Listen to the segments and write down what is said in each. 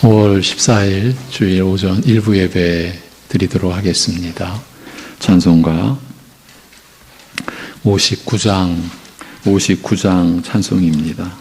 5월 14일 주일 오전 일부 예배 드리도록 하겠습니다. 찬송가 59장 찬송입니다.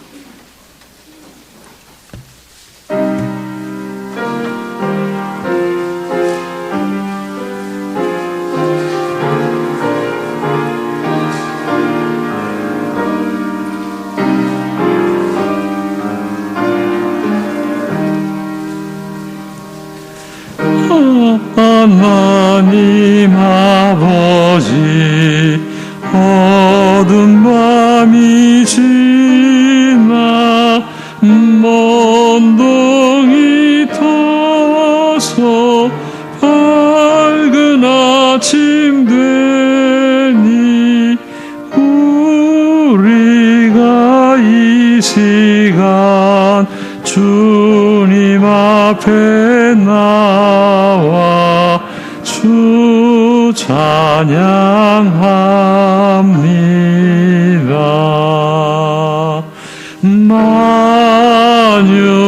하나님 아버지, 어두운 밤이 지나 먼 동이 터서 밝은 아침 되니 우리가 이 시간 주님 앞에 나와 주 찬양합니다.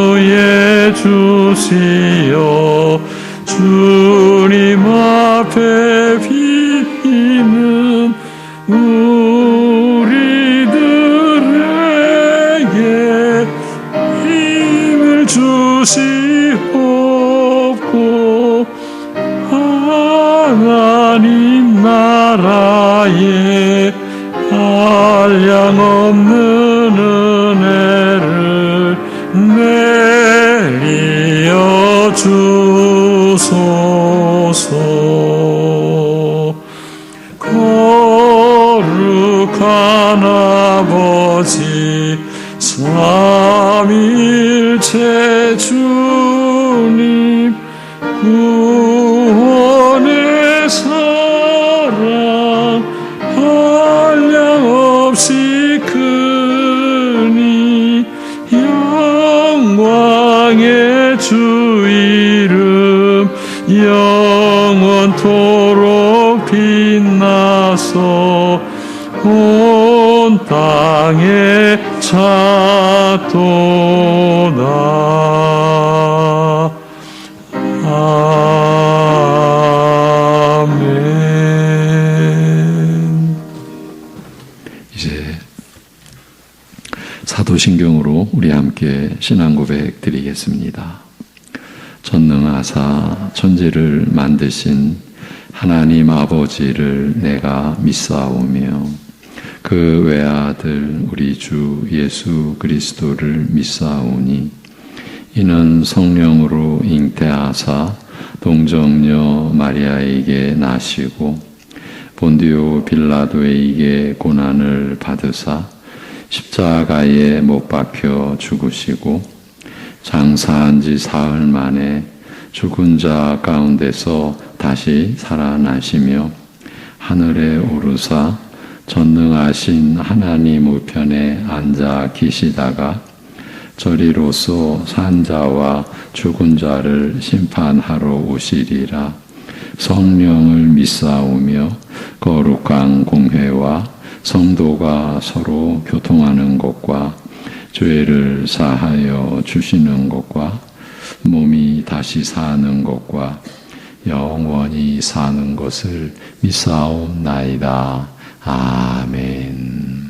만유의 주시여 주님 앞에 비는 우리들에게 힘을 주시옵고 하나님 나라에 한량없는 은혜를 내리어 주소서. 거룩한 아버지, 삼위일체 주님, 구원의 사랑 한량없이 크니 영광의 주 이름 영원토록 빛나서 온 땅에 찾도다. 아멘. 이제 사도신경으로 우리 함께 신앙 고백 드리겠습니다. 전능하사 천지를 만드신 하나님 아버지를 내가 믿사오며 그 외아들 우리 주 예수 그리스도를 믿사오니 이는 성령으로 잉태하사 동정녀 마리아에게 나시고 본디오 빌라도에게 고난을 받으사 십자가에 못 박혀 죽으시고 장사한 지 사흘 만에 죽은 자 가운데서 다시 살아나시며 하늘에 오르사 전능하신 하나님 우편에 앉아 계시다가 저리로서 산 자와 죽은 자를 심판하러 오시리라. 성령을 믿사오며 거룩한 공회와 성도가 서로 교통하는 것과 죄를 사하여 주시는 것과 몸이 다시 사는 것과 영원히 사는 것을 믿사옵나이다. 아멘.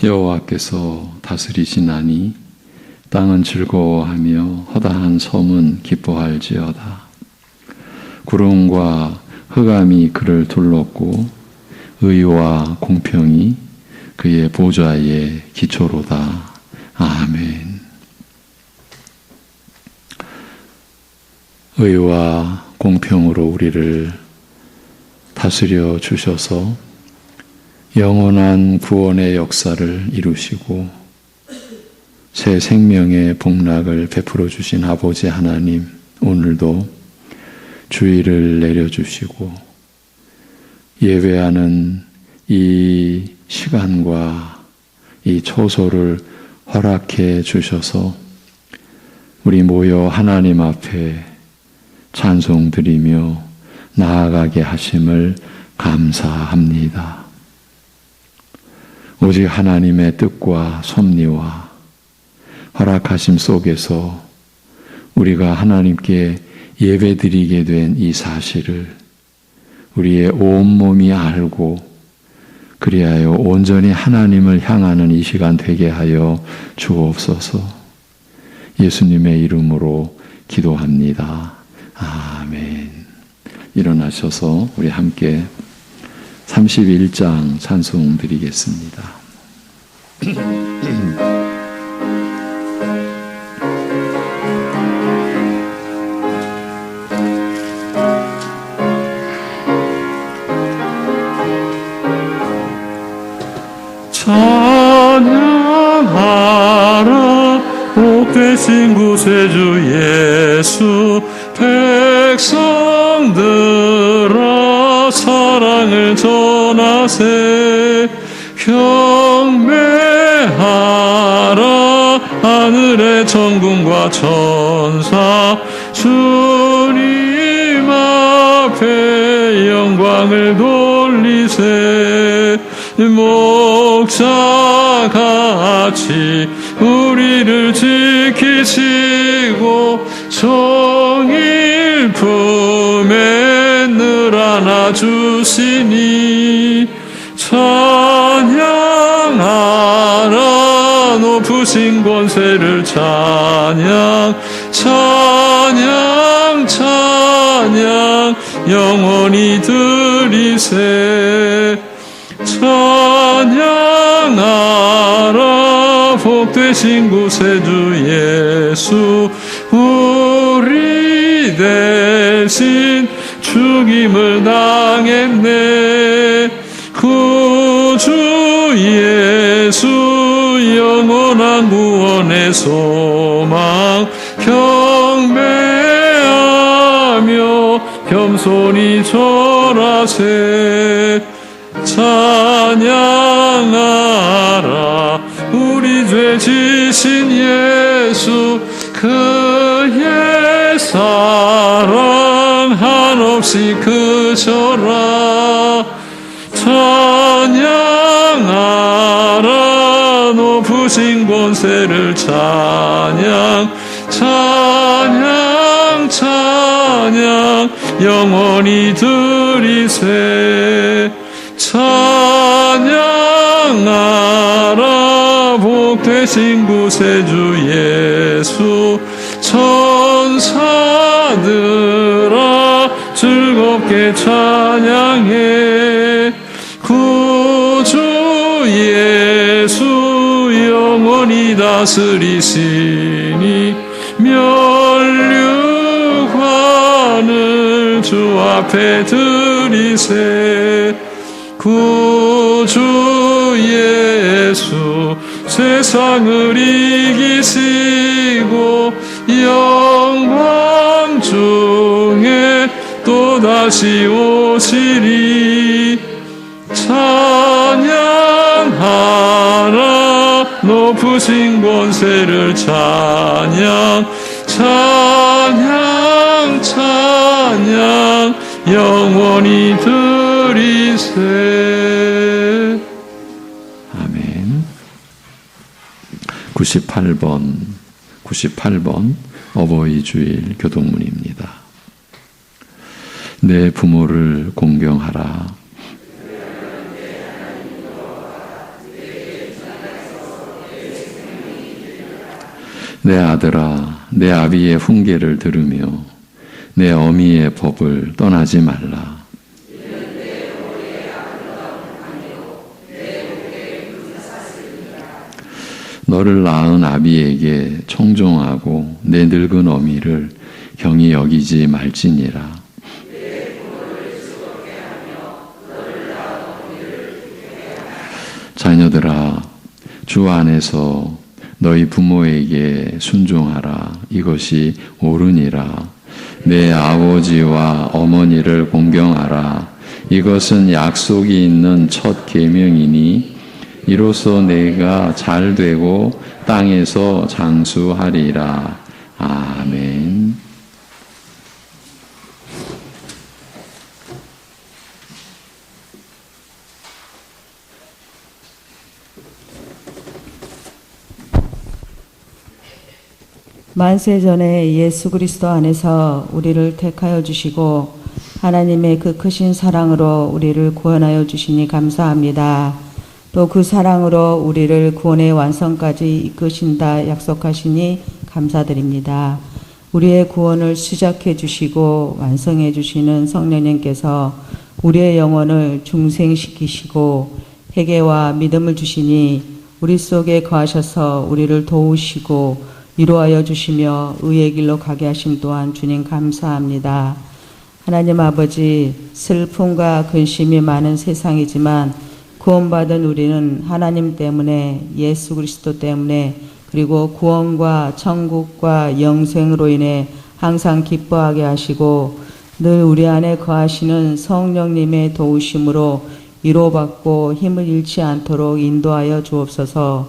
여호와께서 다스리시나니 땅은 즐거워하며 허다한 섬은 기뻐할지어다. 구름과 흑암이 그를 둘렀고 의와 공평이 그의 보좌의 기초로다. 아멘. 의와 공평으로 우리를 다스려 주셔서 영원한 구원의 역사를 이루시고 새 생명의 복락을 베풀어 주신 아버지 하나님, 오늘도 주의를 내려주시고 예배하는 이 시간과 이 초소를 허락해 주셔서 우리 모여 하나님 앞에 찬송 드리며 나아가게 하심을 감사합니다. 오직 하나님의 뜻과 섭리와 허락하심 속에서 우리가 하나님께 예배드리게 된 이 사실을 우리의 온몸이 알고 그리하여 온전히 하나님을 향하는 이 시간 되게 하여 주옵소서. 예수님의 이름으로 기도합니다. 아멘. 일어나셔서 우리 함께 31장 찬송 드리겠습니다. 찬양하라 복되신 구세주 예수 백성들아 사랑을 전하세 경배하라 하늘의 천군과 천사 주님 앞에 영광을 돌리세 목자같이 우리를 지키시고 종일 품에 늘 안아주시니 찬양하라 높으신 권세를 찬양 찬양 찬양 영원히 드리세 찬양하라 복되신 구세주 예수 우리 대신 죽임을 당했네 구주 예수 영원한 구원의 소망 경배하며 겸손히 절하세 찬양하라 우리 죄 지신 예수 그의 사랑 한없이 크셔라 찬양하라 높으신 권세를 찬양 찬양 찬양 영원히 드리세 찬양하라 복되신 구세주 예수 천사들아 즐겁게 찬양해 구주 예수 영원히 다스리시니 면류관을 주 앞에 드리세 구주 예수 세상을 이기시고 영광 중에 또다시 오시리 찬양하라 높으신 권세를 찬양 찬양 찬양 영원히 드리세 아멘. 98번 어버이 주일 교동문입니다. 내 부모를 공경하라. 내 아들아, 내 아비의 훈계를 들으며 내 어미의 법을 떠나지 말라. 너를 낳은 아비에게 청종하고 내 늙은 어미를 경히 여기지 말지니라. 자녀들아, 주 안에서 너희 부모에게 순종하라. 이것이 옳으니라. 내 아버지와 어머니를 공경하라. 이것은 약속이 있는 첫 계명이니 이로써 내가 잘 되고 땅에서 장수하리라. 아멘. 만세전에 예수 그리스도 안에서 우리를 택하여 주시고 하나님의 그 크신 사랑으로 우리를 구원하여 주시니 감사합니다. 또 그 사랑으로 우리를 구원의 완성까지 이끄신다 약속하시니 감사드립니다. 우리의 구원을 시작해 주시고 완성해 주시는 성령님께서 우리의 영혼을 중생시키시고 회개와 믿음을 주시니 우리 속에 거하셔서 우리를 도우시고 위로하여 주시며 의의 길로 가게 하심 또한 주님 감사합니다. 하나님 아버지, 슬픔과 근심이 많은 세상이지만 구원받은 우리는 하나님 때문에, 예수 그리스도 때문에, 그리고 구원과 천국과 영생으로 인해 항상 기뻐하게 하시고 늘 우리 안에 거하시는 성령님의 도우심으로 위로받고 힘을 잃지 않도록 인도하여 주옵소서.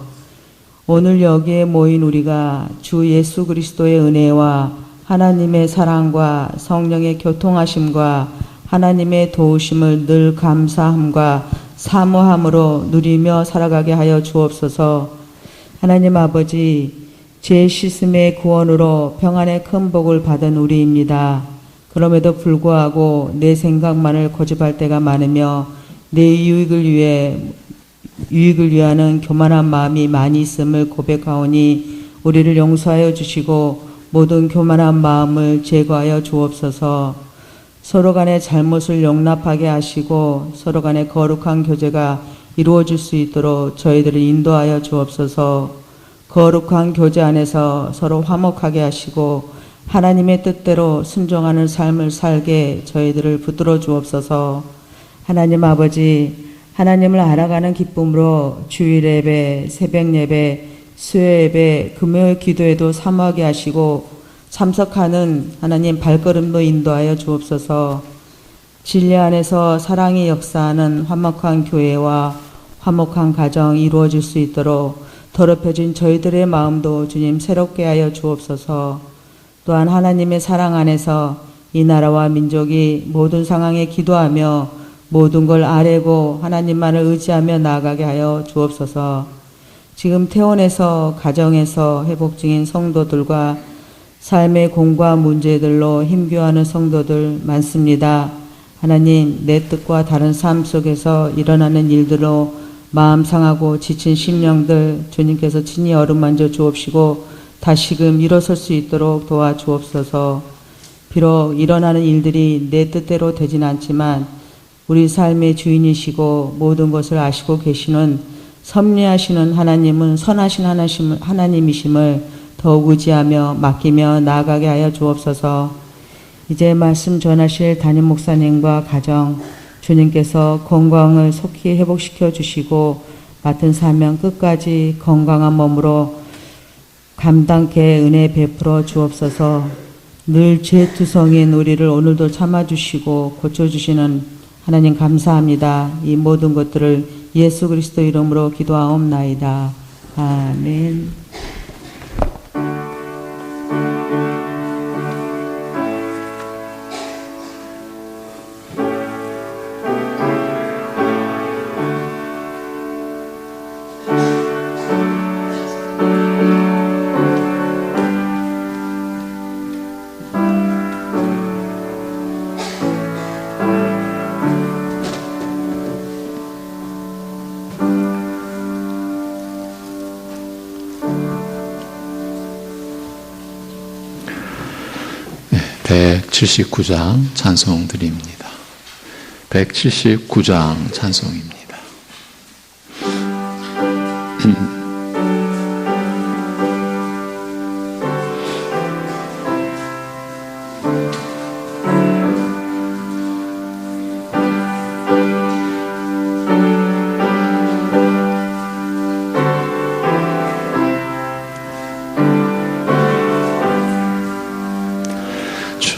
오늘 여기에 모인 우리가 주 예수 그리스도의 은혜와 하나님의 사랑과 성령의 교통하심과 하나님의 도우심을 늘 감사함과 사모함으로 누리며 살아가게 하여 주옵소서. 하나님 아버지, 죄 씻음의 구원으로 평안의 큰 복을 받은 우리입니다. 그럼에도 불구하고 내 생각만을 고집할 때가 많으며 내 유익을 위하는 교만한 마음이 많이 있음을 고백하오니 우리를 용서하여 주시고 모든 교만한 마음을 제거하여 주옵소서. 서로 간의 잘못을 용납하게 하시고 서로 간의 거룩한 교제가 이루어질 수 있도록 저희들을 인도하여 주옵소서. 거룩한 교제 안에서 서로 화목하게 하시고 하나님의 뜻대로 순종하는 삶을 살게 저희들을 붙들어 주옵소서. 하나님 아버지, 하나님을 알아가는 기쁨으로 주일 예배, 새벽 예배, 수요 예배, 금요일 기도에도 사모하게 하시고 참석하는 하나님 발걸음도 인도하여 주옵소서. 진리 안에서 사랑이 역사하는 화목한 교회와 화목한 가정 이루어질 수 있도록 더럽혀진 저희들의 마음도 주님 새롭게 하여 주옵소서. 또한 하나님의 사랑 안에서 이 나라와 민족이 모든 상황에 기도하며 모든 걸 아뢰고 하나님만을 의지하며 나아가게 하여 주옵소서. 지금 태원에서 가정에서 회복 중인 성도들과 삶의 공과 문제들로 힘겨워하는 성도들 많습니다. 하나님, 내 뜻과 다른 삶 속에서 일어나는 일들로 마음 상하고 지친 심령들 주님께서 친히 어루만져 주옵시고 다시금 일어설 수 있도록 도와주옵소서. 비록 일어나는 일들이 내 뜻대로 되진 않지만 우리 삶의 주인이시고 모든 것을 아시고 계시는 섭리하시는 하나님은 선하신 하나님이심을 더욱 의지하며 맡기며 나아가게 하여 주옵소서. 이제 말씀 전하실 담임 목사님과 가정 주님께서 건강을 속히 회복시켜 주시고 맡은 사명 끝까지 건강한 몸으로 감당케 은혜 베풀어 주옵소서. 늘 죄투성인 우리를 오늘도 참아주시고 고쳐주시는 하나님 감사합니다. 이 모든 것들을 예수 그리스도 이름으로 기도하옵나이다. 아멘. 네, 179장 찬송 드립니다. 179장 찬송입니다.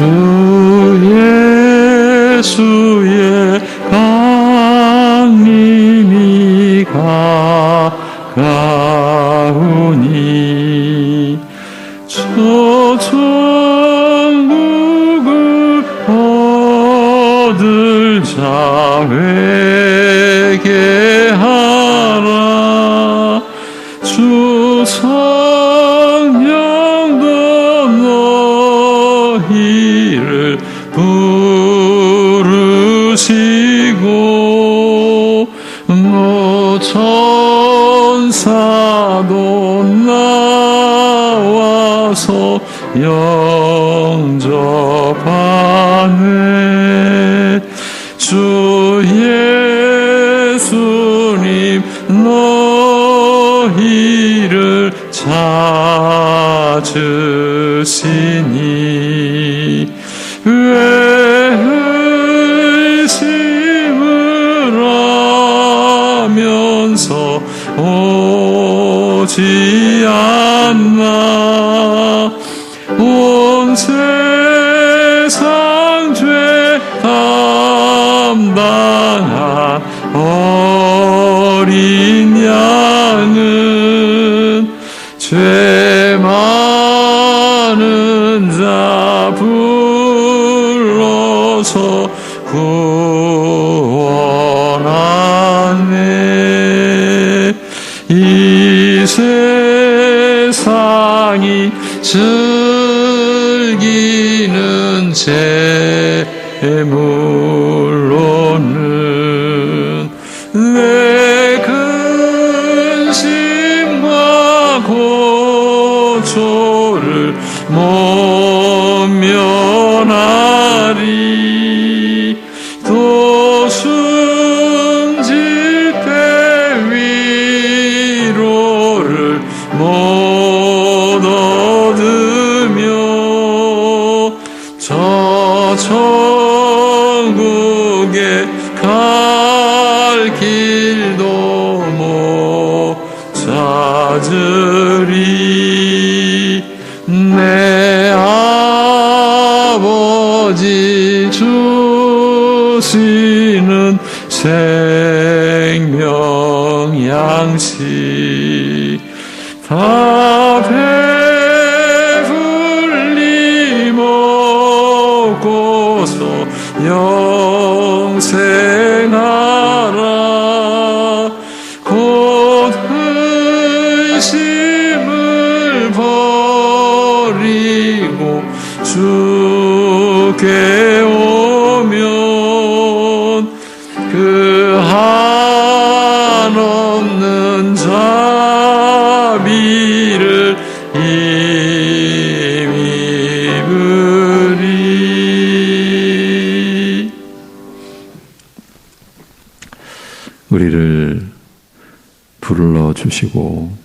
주 예수의 강림이 가까우니 저 천국을 얻을 자 회개하라. 주 성령도 너희를 부르시고 천사도 나와서 영접하네. 주 예수님 너희를 찾으시니 왜 의심을 하면서 오지 않나. 온 세상 죄 담당한 어린 양은 죄 많은 자 불러서 구원하네. 이 세상이 즐기는 재물로는 내 근심과 고초를 못 면하리. 또 숨질 때 위로를 못 얻으며 저 천국에 갈 길도 못 찾으리. 내 아버지 주시는 생명 양식 다 배불리 먹고서 영생하라. 곧 의심을 버리고 주께 오면 그 한없는 자비를 힘입으리. 우리를 불러주시고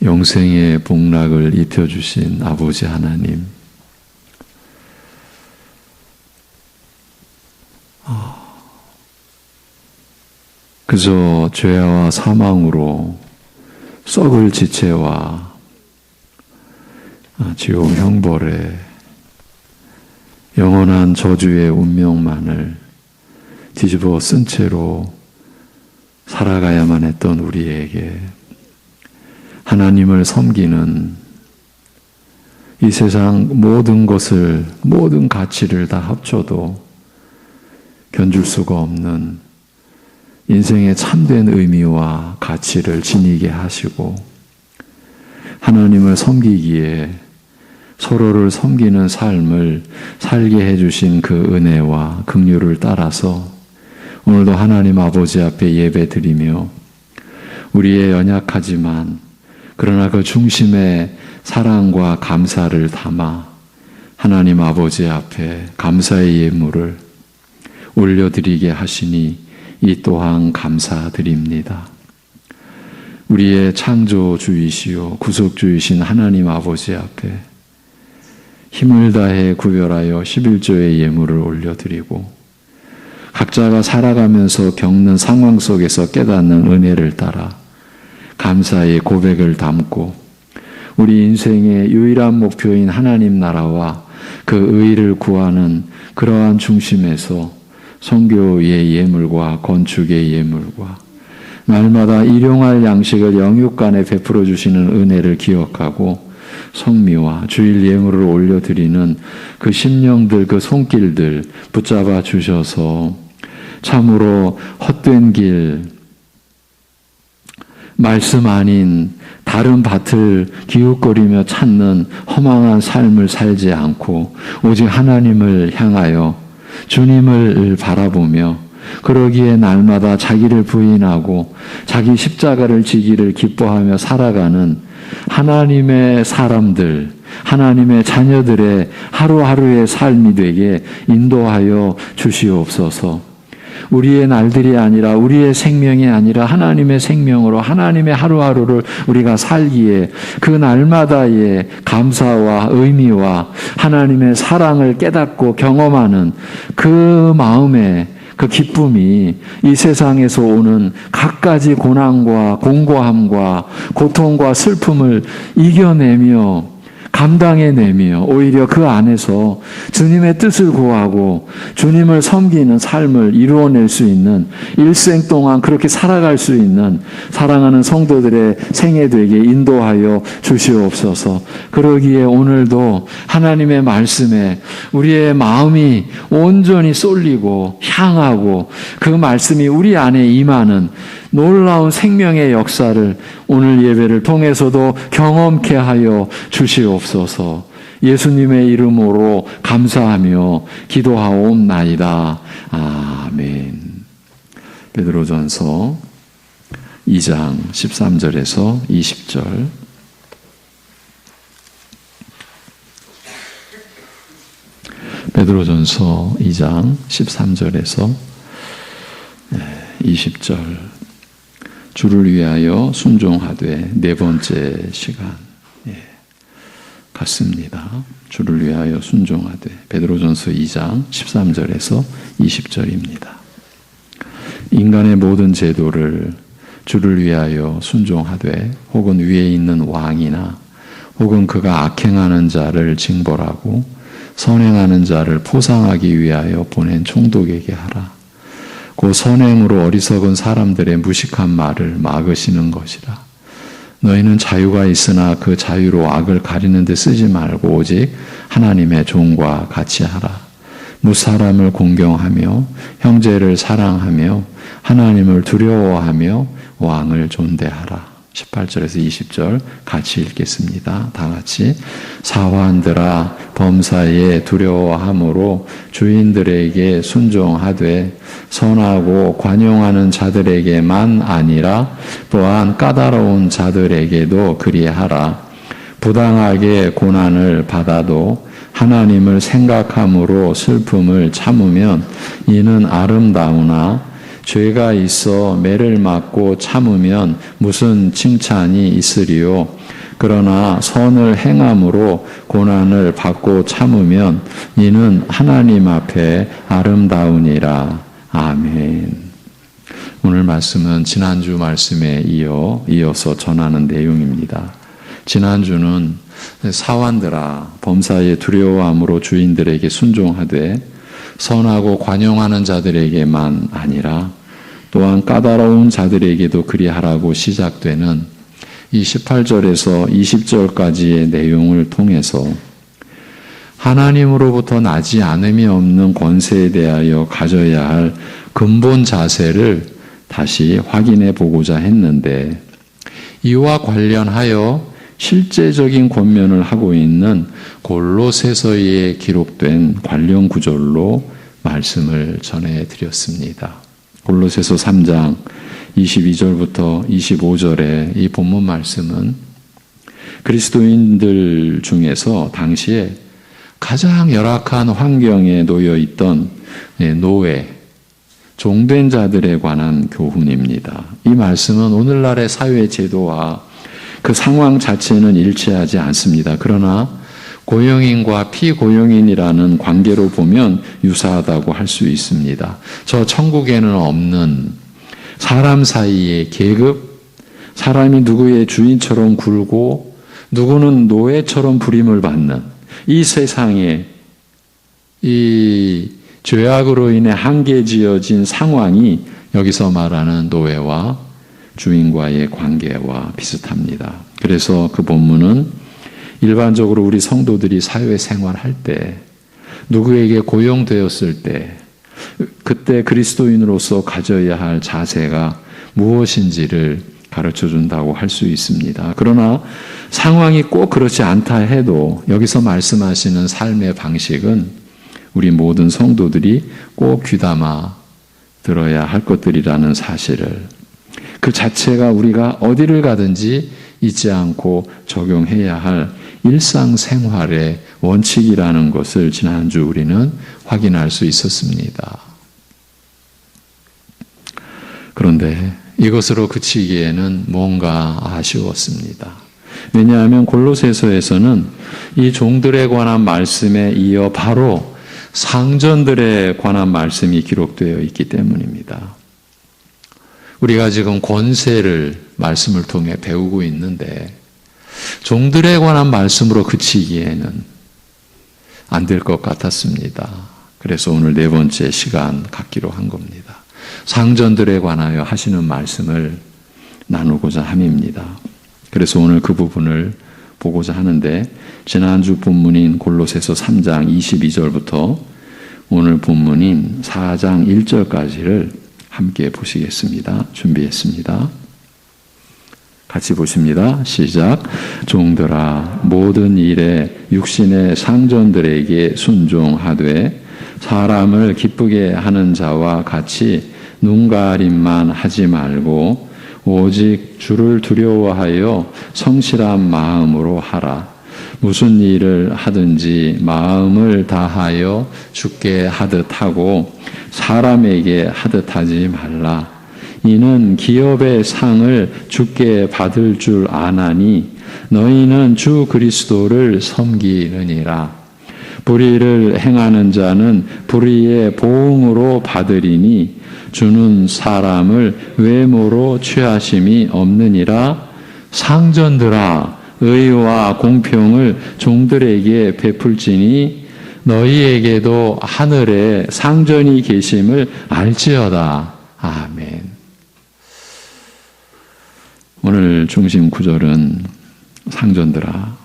영생의 복락을 입혀주신 아버지 하나님, 그저 죄와 사망으로 썩을 지체와 지옥 형벌에 영원한 저주의 운명만을 뒤집어 쓴 채로 살아가야만 했던 우리에게 하나님을 섬기는 이 세상 모든 것을, 모든 가치를 다 합쳐도 견줄 수가 없는 인생의 참된 의미와 가치를 지니게 하시고 하나님을 섬기기에 서로를 섬기는 삶을 살게 해주신 그 은혜와 긍휼을 따라서 오늘도 하나님 아버지 앞에 예배드리며 우리의 연약하지만 그러나 그 중심에 사랑과 감사를 담아 하나님 아버지 앞에 감사의 예물을 올려드리게 하시니 이 또한 감사드립니다. 우리의 창조주이시요 구속주이신 하나님 아버지 앞에 힘을 다해 구별하여 11조의 예물을 올려드리고 각자가 살아가면서 겪는 상황 속에서 깨닫는 은혜를 따라 감사의 고백을 담고 우리 인생의 유일한 목표인 하나님 나라와 그 의를 구하는 그러한 중심에서 선교의 예물과 건축의 예물과 날마다 일용할 양식을 영육간에 베풀어 주시는 은혜를 기억하고 성미와 주일 예물을 올려드리는 그 심령들, 그 손길들 붙잡아 주셔서 참으로 헛된 길, 말씀 아닌 다른 밭을 기웃거리며 찾는 허망한 삶을 살지 않고 오직 하나님을 향하여 주님을 바라보며 그러기에 날마다 자기를 부인하고 자기 십자가를 지기를 기뻐하며 살아가는 하나님의 사람들, 하나님의 자녀들의 하루하루의 삶이 되게 인도하여 주시옵소서. 우리의 날들이 아니라 우리의 생명이 아니라 하나님의 생명으로 하나님의 하루하루를 우리가 살기에 그 날마다의 감사와 의미와 하나님의 사랑을 깨닫고 경험하는 그 마음에 그 기쁨이 이 세상에서 오는 갖가지 고난과 공고함과 고통과 슬픔을 이겨내며 감당해내며 오히려 그 안에서 주님의 뜻을 구하고 주님을 섬기는 삶을 이루어낼 수 있는 일생 동안 그렇게 살아갈 수 있는 사랑하는 성도들의 생애 되게 인도하여 주시옵소서. 그러기에 오늘도 하나님의 말씀에 우리의 마음이 온전히 쏠리고 향하고 그 말씀이 우리 안에 임하는 놀라운 생명의 역사를 오늘 예배를 통해서도 경험케 하여 주시옵소서. 예수님의 이름으로 감사하며 기도하옵나이다. 아멘. 베드로전서 2장 13절에서 20절. 베드로전서 2장 13절에서 20절. 주를 위하여 순종하되 네 번째 시간 같습니다. 주를 위하여 순종하되 베드로전서 2장 13절에서 20절입니다. 인간의 모든 제도를 주를 위하여 순종하되 혹은 위에 있는 왕이나 혹은 그가 악행하는 자를 징벌하고 선행하는 자를 포상하기 위하여 보낸 총독에게 하라. 그 선행으로 어리석은 사람들의 무식한 말을 막으시는 것이라. 너희는 자유가 있으나 그 자유로 악을 가리는 데 쓰지 말고 오직 하나님의 종과 같이 하라. 무사람을 공경하며 형제를 사랑하며 하나님을 두려워하며 왕을 존대하라. 18절에서 20절 같이 읽겠습니다. 다 같이. 사환들아 범사에 두려워함으로 주인들에게 순종하되 선하고 관용하는 자들에게만 아니라 또한 까다로운 자들에게도 그리하라. 부당하게 고난을 받아도 하나님을 생각함으로 슬픔을 참으면 이는 아름다우나 죄가 있어 매를 맞고 참으면 무슨 칭찬이 있으리요. 그러나 선을 행함으로 고난을 받고 참으면 이는 하나님 앞에 아름다우니라. 아멘. 오늘 말씀은 지난주 말씀에 이어서 전하는 내용입니다. 지난주는 사환들아 범사에 두려워함으로 주인들에게 순종하되 선하고 관용하는 자들에게만 아니라 또한 까다로운 자들에게도 그리하라고 시작되는 이 18절에서 20절까지의 내용을 통해서 하나님으로부터 나지 않음이 없는 권세에 대하여 가져야 할 근본 자세를 다시 확인해 보고자 했는데 이와 관련하여 실제적인 권면을 하고 있는 골로새서에 기록된 관련 구절로 말씀을 전해드렸습니다. 골로새서 3장 22절부터 25절의 이 본문 말씀은 그리스도인들 중에서 당시에 가장 열악한 환경에 놓여 있던 노예, 종된 자들에 관한 교훈입니다. 이 말씀은 오늘날의 사회 제도와 그 상황 자체는 일치하지 않습니다. 그러나 고용인과 피고용인이라는 관계로 보면 유사하다고 할 수 있습니다. 저 천국에는 없는 사람 사이의 계급, 사람이 누구의 주인처럼 굴고 누구는 노예처럼 부림을 받는 이 세상에 이 죄악으로 인해 한계지어진 상황이 여기서 말하는 노예와 주인과의 관계와 비슷합니다. 그래서 그 본문은 일반적으로 우리 성도들이 사회생활할 때, 누구에게 고용되었을 때, 그때 그리스도인으로서 가져야 할 자세가 무엇인지를 가르쳐 준다고 할 수 있습니다. 그러나 상황이 꼭 그렇지 않다 해도 여기서 말씀하시는 삶의 방식은 우리 모든 성도들이 꼭 귀담아 들어야 할 것들이라는 사실을, 그 자체가 우리가 어디를 가든지 잊지 않고 적용해야 할 일상생활의 원칙이라는 것을 지난주 우리는 확인할 수 있었습니다. 그런데 이것으로 그치기에는 뭔가 아쉬웠습니다. 왜냐하면 골로새서에서는 이 종들에 관한 말씀에 이어 바로 상전들에 관한 말씀이 기록되어 있기 때문입니다. 우리가 지금 권세를 말씀을 통해 배우고 있는데 종들에 관한 말씀으로 그치기에는 안 될 것 같았습니다. 그래서 오늘 네 번째 시간 갖기로 한 겁니다. 상전들에 관하여 하시는 말씀을 나누고자 함입니다. 그래서 오늘 그 부분을 보고자 하는데, 지난주 본문인 골로새서 3장 22절부터 오늘 본문인 4장 1절까지를 함께 보시겠습니다. 준비했습니다. 같이 보십니다. 시작. 종들아, 모든 일에 육신의 상전들에게 순종하되 사람을 기쁘게 하는 자와 같이 눈가림만 하지 말고 오직 주를 두려워하여 성실한 마음으로 하라. 무슨 일을 하든지 마음을 다하여 주께 하듯 하고 사람에게 하듯 하지 말라. 이는 기업의 상을 주께 받을 줄 아나니 너희는 주 그리스도를 섬기느니라. 불의를 행하는 자는 불의의 보응으로 받으리니 주는 사람을 외모로 취하심이 없느니라. 상전들아, 의와 공평을 종들에게 베풀지니 너희에게도 하늘에 상전이 계심을 알지어다. 아멘. 오늘 중심 구절은 상전들아,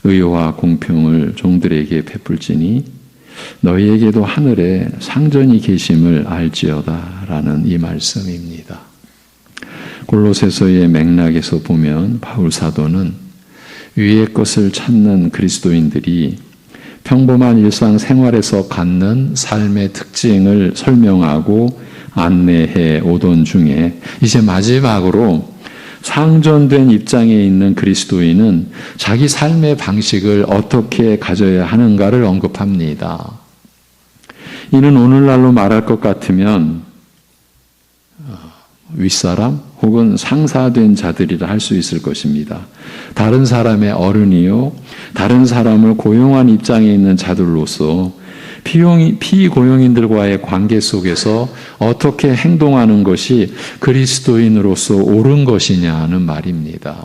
의와 공평을 종들에게 베풀지니 너희에게도 하늘에 상전이 계심을 알지어다 라는 이 말씀입니다. 골로새서의 맥락에서 보면 바울 사도는 위의 것을 찾는 그리스도인들이 평범한 일상생활에서 갖는 삶의 특징을 설명하고 안내해 오던 중에 이제 마지막으로 상전된 입장에 있는 그리스도인은 자기 삶의 방식을 어떻게 가져야 하는가를 언급합니다. 이는 오늘날로 말할 것 같으면 윗사람 혹은 상사된 자들이라 할 수 있을 것입니다. 다른 사람의 어른이요, 다른 사람을 고용한 입장에 있는 자들로서 피고용인들과의 관계 속에서 어떻게 행동하는 것이 그리스도인으로서 옳은 것이냐는 말입니다.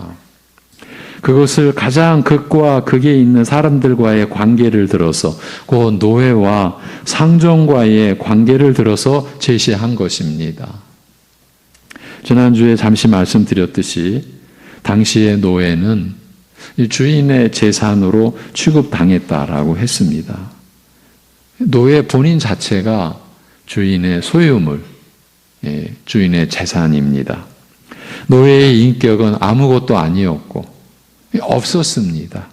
그것을 가장 극과 극에 있는 사람들과의 관계를 들어서, 그 노예와 상전과의 관계를 들어서 제시한 것입니다. 지난주에 잠시 말씀드렸듯이 당시의 노예는 주인의 재산으로 취급당했다라고 했습니다. 노예 본인 자체가 주인의 소유물, 주인의 재산입니다. 노예의 인격은 아무것도 아니었고 없었습니다.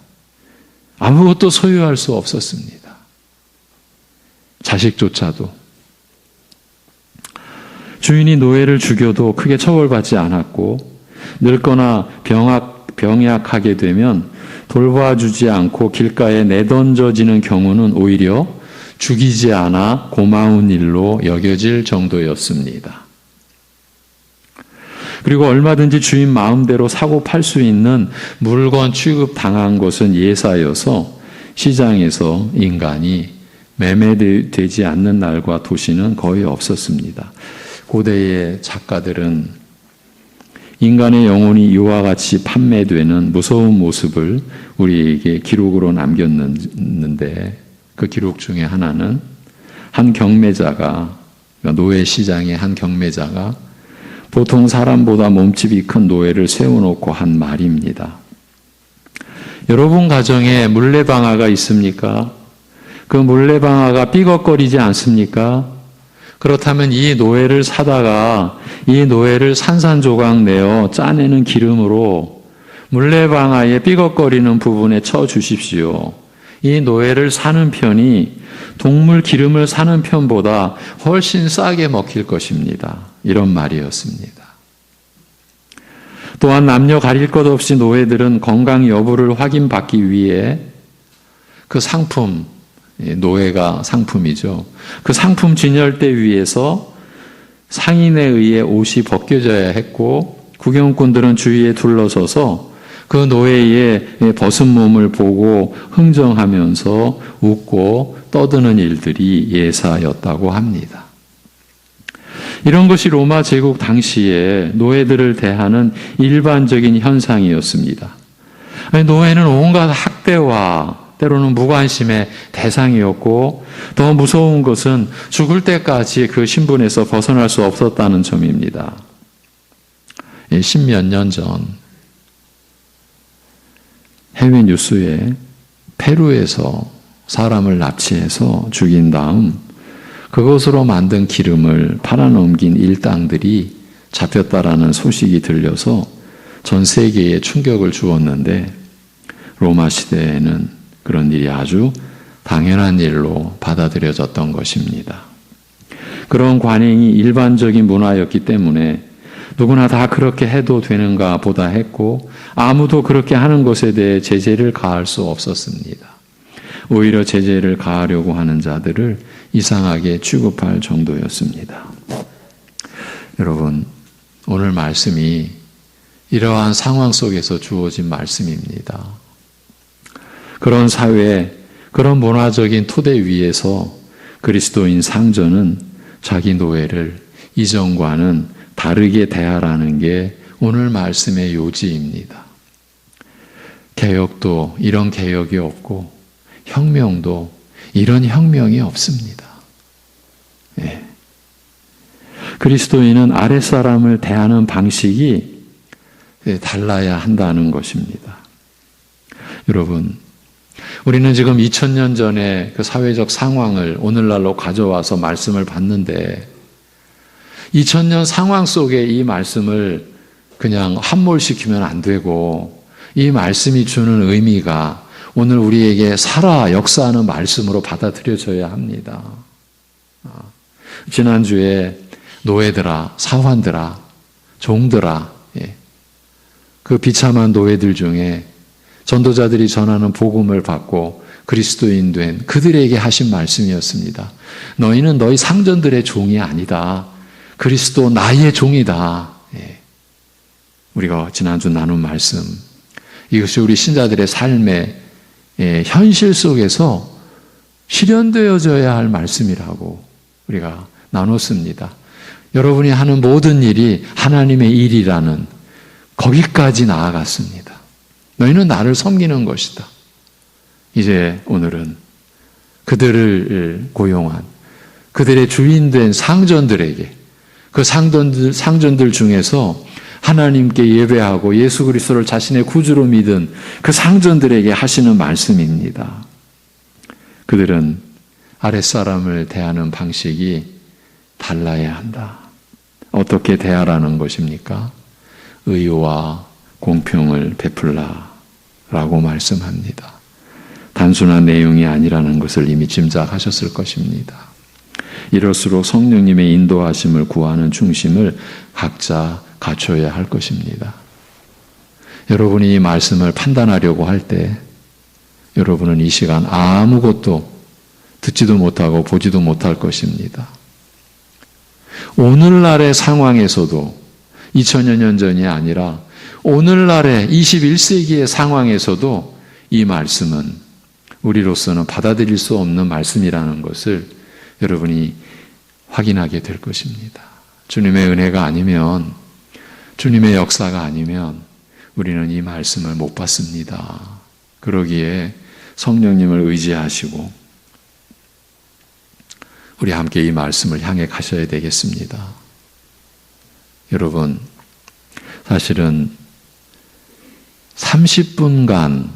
아무것도 소유할 수 없었습니다. 자식조차도. 주인이 노예를 죽여도 크게 처벌받지 않았고, 늙거나 병약하게 되면 돌봐주지 않고 길가에 내던져지는 경우는 오히려 죽이지 않아 고마운 일로 여겨질 정도였습니다. 그리고 얼마든지 주인 마음대로 사고 팔 수 있는 물건 취급당한 것은 예사여서 시장에서 인간이 매매되지 않는 날과 도시는 거의 없었습니다. 고대의 작가들은 인간의 영혼이 이와 같이 판매되는 무서운 모습을 우리에게 기록으로 남겼는데 그 기록 중에 하나는 한 경매자가, 노예 시장의 한 경매자가 보통 사람보다 몸집이 큰 노예를 세워놓고 한 말입니다. 여러분 가정에 물레방아가 있습니까? 그 물레방아가 삐걱거리지 않습니까? 그렇다면 이 노예를 사다가 이 노예를 산산조각 내어 짜내는 기름으로 물레방아의 삐걱거리는 부분에 쳐 주십시오. 이 노예를 사는 편이 동물 기름을 사는 편보다 훨씬 싸게 먹힐 것입니다. 이런 말이었습니다. 또한 남녀 가릴 것 없이 노예들은 건강 여부를 확인받기 위해 그 상품, 노예가 상품이죠. 그 상품 진열대 위에서 상인에 의해 옷이 벗겨져야 했고 구경꾼들은 주위에 둘러서서 그 노예의 벗은 몸을 보고 흥정하면서 웃고 떠드는 일들이 예사였다고 합니다. 이런 것이 로마 제국 당시에 노예들을 대하는 일반적인 현상이었습니다. 노예는 온갖 학대와 때로는 무관심의 대상이었고 더 무서운 것은 죽을 때까지 그 신분에서 벗어날 수 없었다는 점입니다. 10몇 년 전 해외 뉴스에 페루에서 사람을 납치해서 죽인 다음 그것으로 만든 기름을 팔아넘긴 일당들이 잡혔다라는 소식이 들려서 전 세계에 충격을 주었는데 로마 시대에는 그런 일이 아주 당연한 일로 받아들여졌던 것입니다. 그런 관행이 일반적인 문화였기 때문에 누구나 다 그렇게 해도 되는가 보다 했고 아무도 그렇게 하는 것에 대해 제재를 가할 수 없었습니다. 오히려 제재를 가하려고 하는 자들을 이상하게 취급할 정도였습니다. 여러분, 오늘 말씀이 이러한 상황 속에서 주어진 말씀입니다. 그런 사회, 그런 문화적인 토대 위에서 그리스도인 상전은 자기 노예를 이전과는 다르게 대하라는 게 오늘 말씀의 요지입니다. 개혁도 이런 개혁이 없고 혁명도 이런 혁명이 없습니다. 예. 그리스도인은 아랫사람을 대하는 방식이 달라야 한다는 것입니다. 여러분, 우리는 지금 2000년 전에 그 사회적 상황을 오늘날로 가져와서 말씀을 봤는데 2000년 상황 속에 이 말씀을 그냥 함몰시키면 안 되고 이 말씀이 주는 의미가 오늘 우리에게 살아 역사하는 말씀으로 받아들여져야 합니다. 지난주에 노예들아, 사환들아, 종들아, 그 비참한 노예들 중에 전도자들이 전하는 복음을 받고 그리스도인 된 그들에게 하신 말씀이었습니다. 너희는 너희 상전들의 종이 아니다. 그리스도 나의 종이다. 우리가 지난주 나눈 말씀, 이것이 우리 신자들의 삶의 현실 속에서 실현되어져야 할 말씀이라고 우리가 나눴습니다. 여러분이 하는 모든 일이 하나님의 일이라는 거기까지 나아갔습니다. 너희는 나를 섬기는 것이다. 이제 오늘은 그들을 고용한 그들의 주인된 상전들에게 그 상전들 중에서 하나님께 예배하고 예수 그리스도를 자신의 구주로 믿은 그 상전들에게 하시는 말씀입니다. 그들은 아랫사람을 대하는 방식이 달라야 한다. 어떻게 대하라는 것입니까? 의와 공평을 베풀라라고 말씀합니다. 단순한 내용이 아니라는 것을 이미 짐작하셨을 것입니다. 이럴수록 성령님의 인도하심을 구하는 중심을 각자 갖춰야 할 것입니다. 여러분이 이 말씀을 판단하려고 할 때 여러분은 이 시간 아무것도 듣지도 못하고 보지도 못할 것입니다. 오늘날의 상황에서도 2000여 년 전이 아니라 오늘날의 21세기의 상황에서도 이 말씀은 우리로서는 받아들일 수 없는 말씀이라는 것을 여러분이 확인하게 될 것입니다. 주님의 은혜가 아니면 주님의 역사가 아니면 우리는 이 말씀을 못 받습니다. 그러기에 성령님을 의지하시고 우리 함께 이 말씀을 향해 가셔야 되겠습니다. 여러분, 사실은 30분간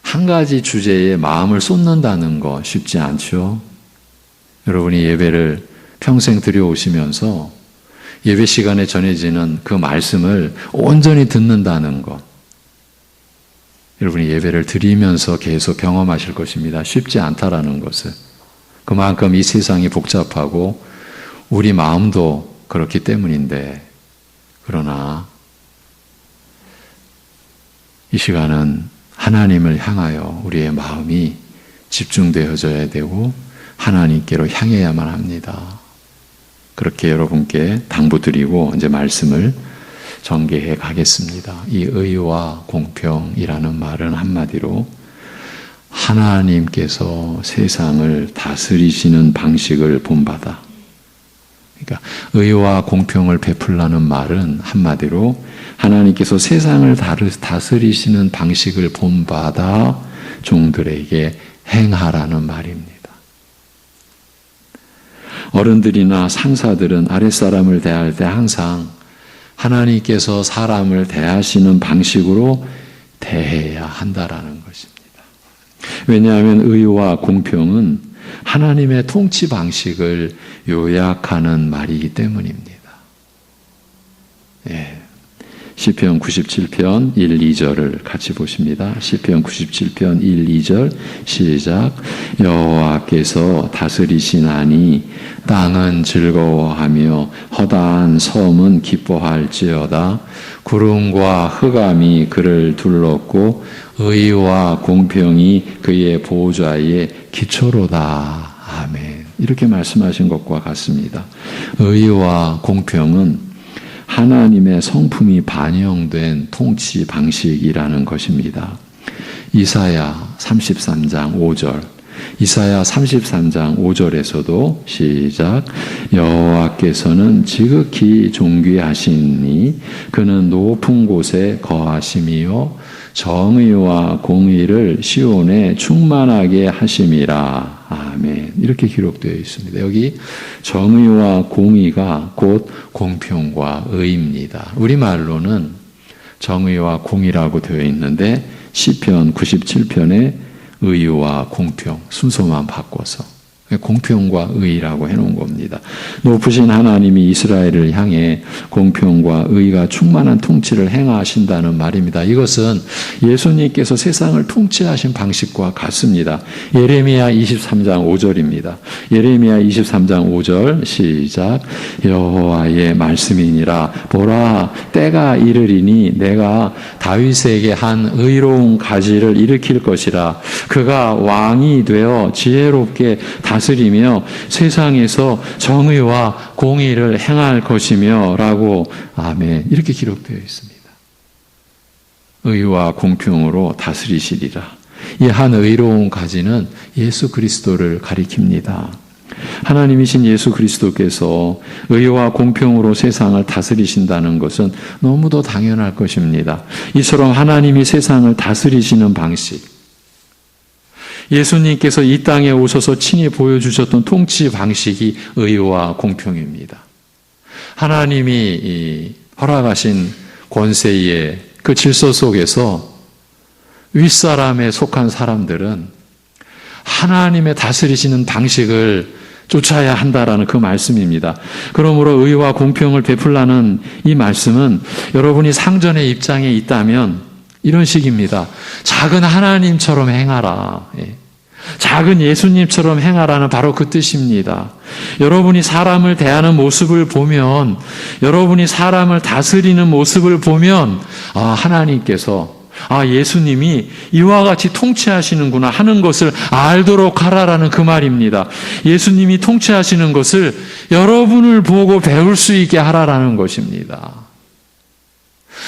한 가지 주제에 마음을 쏟는다는 거 쉽지 않죠? 여러분이 예배를 평생 드려오시면서 예배 시간에 전해지는 그 말씀을 온전히 듣는다는 것, 여러분이 예배를 드리면서 계속 경험하실 것입니다. 쉽지 않다라는 것을. 그만큼 이 세상이 복잡하고 우리 마음도 그렇기 때문인데, 그러나 이 시간은 하나님을 향하여 우리의 마음이 집중되어져야 되고 하나님께로 향해야만 합니다. 그렇게 여러분께 당부드리고 이제 말씀을 전개해 가겠습니다. 이 의와 공평이라는 말은 한마디로 하나님께서 세상을 다스리시는 방식을 본받아. 그러니까 의와 공평을 베풀라는 말은 한마디로 하나님께서 세상을 다스리시는 방식을 본받아 종들에게 행하라는 말입니다. 어른들이나 상사들은 아랫사람을 대할 때 항상 하나님께서 사람을 대하시는 방식으로 대해야 한다라는 것입니다. 왜냐하면 의와 공평은 하나님의 통치 방식을 요약하는 말이기 때문입니다. 예. 시편 97편 1, 2절을 같이 보십니다. 시편 97편 1, 2절 시작. 여호와께서 다스리시나니 땅은 즐거워하며 허다한 섬은 기뻐할지어다. 구름과 흑암이 그를 둘렀고 의와 공평이 그의 보좌의 기초로다. 아멘. 이렇게 말씀하신 것과 같습니다. 의와 공평은 하나님의 성품이 반영된 통치 방식이라는 것입니다. 이사야 33장 5절, 이사야 33장 5절에서도 시작. 여호와께서는 지극히 존귀하시니 그는 높은 곳에 거하심이요 정의와 공의를 시온에 충만하게 하심이라. 아멘. 이렇게 기록되어 있습니다. 여기 정의와 공의가 곧 공평과 의입니다. 우리말로는 정의와 공의라고 되어 있는데 시편 97편에 의와 공평 순서만 바꿔서 공평과 의라고 해놓은 겁니다. 높으신 하나님이 이스라엘을 향해 공평과 의가 충만한 통치를 행하신다는 말입니다. 이것은 예수님께서 세상을 통치하신 방식과 같습니다. 예레미야 23장 5절입니다. 예레미야 23장 5절 시작. 여호와의 말씀이니라. 보라, 때가 이르리니 내가 다윗에게 한 의로운 가지를 일으킬 것이라. 그가 왕이 되어 지혜롭게 다스리며 세상에서 정의와 공의를 행할 것이며 라고 아멘 이렇게 기록되어 있습니다. 의와 공평으로 다스리시리라. 이 한 의로운 가지는 예수 그리스도를 가리킵니다. 하나님이신 예수 그리스도께서 의와 공평으로 세상을 다스리신다는 것은 너무도 당연할 것입니다. 이처럼 하나님이 세상을 다스리시는 방식, 예수님께서 이 땅에 오셔서 친히 보여주셨던 통치 방식이 의와 공평입니다. 하나님이 허락하신 권세의 그 질서 속에서 윗사람에 속한 사람들은 하나님의 다스리시는 방식을 쫓아야 한다라는 그 말씀입니다. 그러므로 의와 공평을 베풀라는 이 말씀은 여러분이 상전의 입장에 있다면 이런 식입니다. 작은 하나님처럼 행하라. 작은 예수님처럼 행하라는 바로 그 뜻입니다. 여러분이 사람을 대하는 모습을 보면, 여러분이 사람을 다스리는 모습을 보면, 하나님께서, 예수님이 이와 같이 통치하시는구나 하는 것을 알도록 하라라는 그 말입니다. 예수님이 통치하시는 것을 여러분을 보고 배울 수 있게 하라라는 것입니다.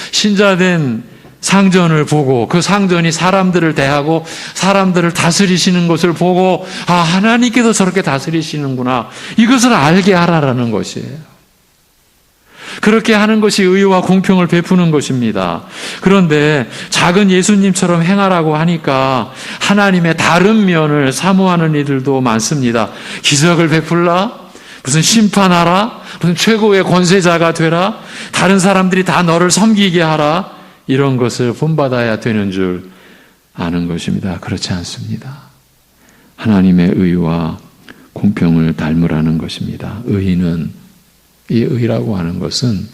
신자된 상전을 보고 그 상전이 사람들을 대하고 사람들을 다스리시는 것을 보고 하나님께서 저렇게 다스리시는구나 이것을 알게 하라라는 것이에요. 그렇게 하는 것이 의와 공평을 베푸는 것입니다. 그런데 작은 예수님처럼 행하라고 하니까 하나님의 다른 면을 사모하는 이들도 많습니다. 기적을 베풀라? 무슨 심판하라? 무슨 최고의 권세자가 되라? 다른 사람들이 다 너를 섬기게 하라? 이런 것을 본받아야 되는 줄 아는 것입니다. 그렇지 않습니다. 하나님의 의와 공평을 닮으라는 것입니다. 의는, 이 의라고 하는 것은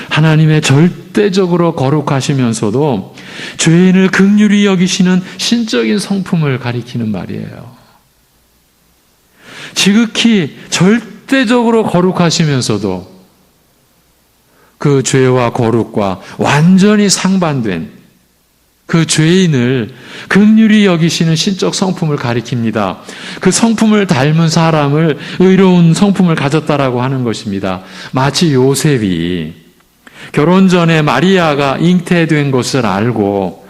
하나님의 절대적으로 거룩하시면서도 죄인을 긍휼히 여기시는 신적인 성품을 가리키는 말이에요. 지극히 절대적으로 거룩하시면서도 그 죄와 거룩과 완전히 상반된 그 죄인을 긍휼히 여기시는 신적 성품을 가리킵니다. 그 성품을 닮은 사람을 의로운 성품을 가졌다라고 하는 것입니다. 마치 요셉이 결혼 전에 마리아가 잉태된 것을 알고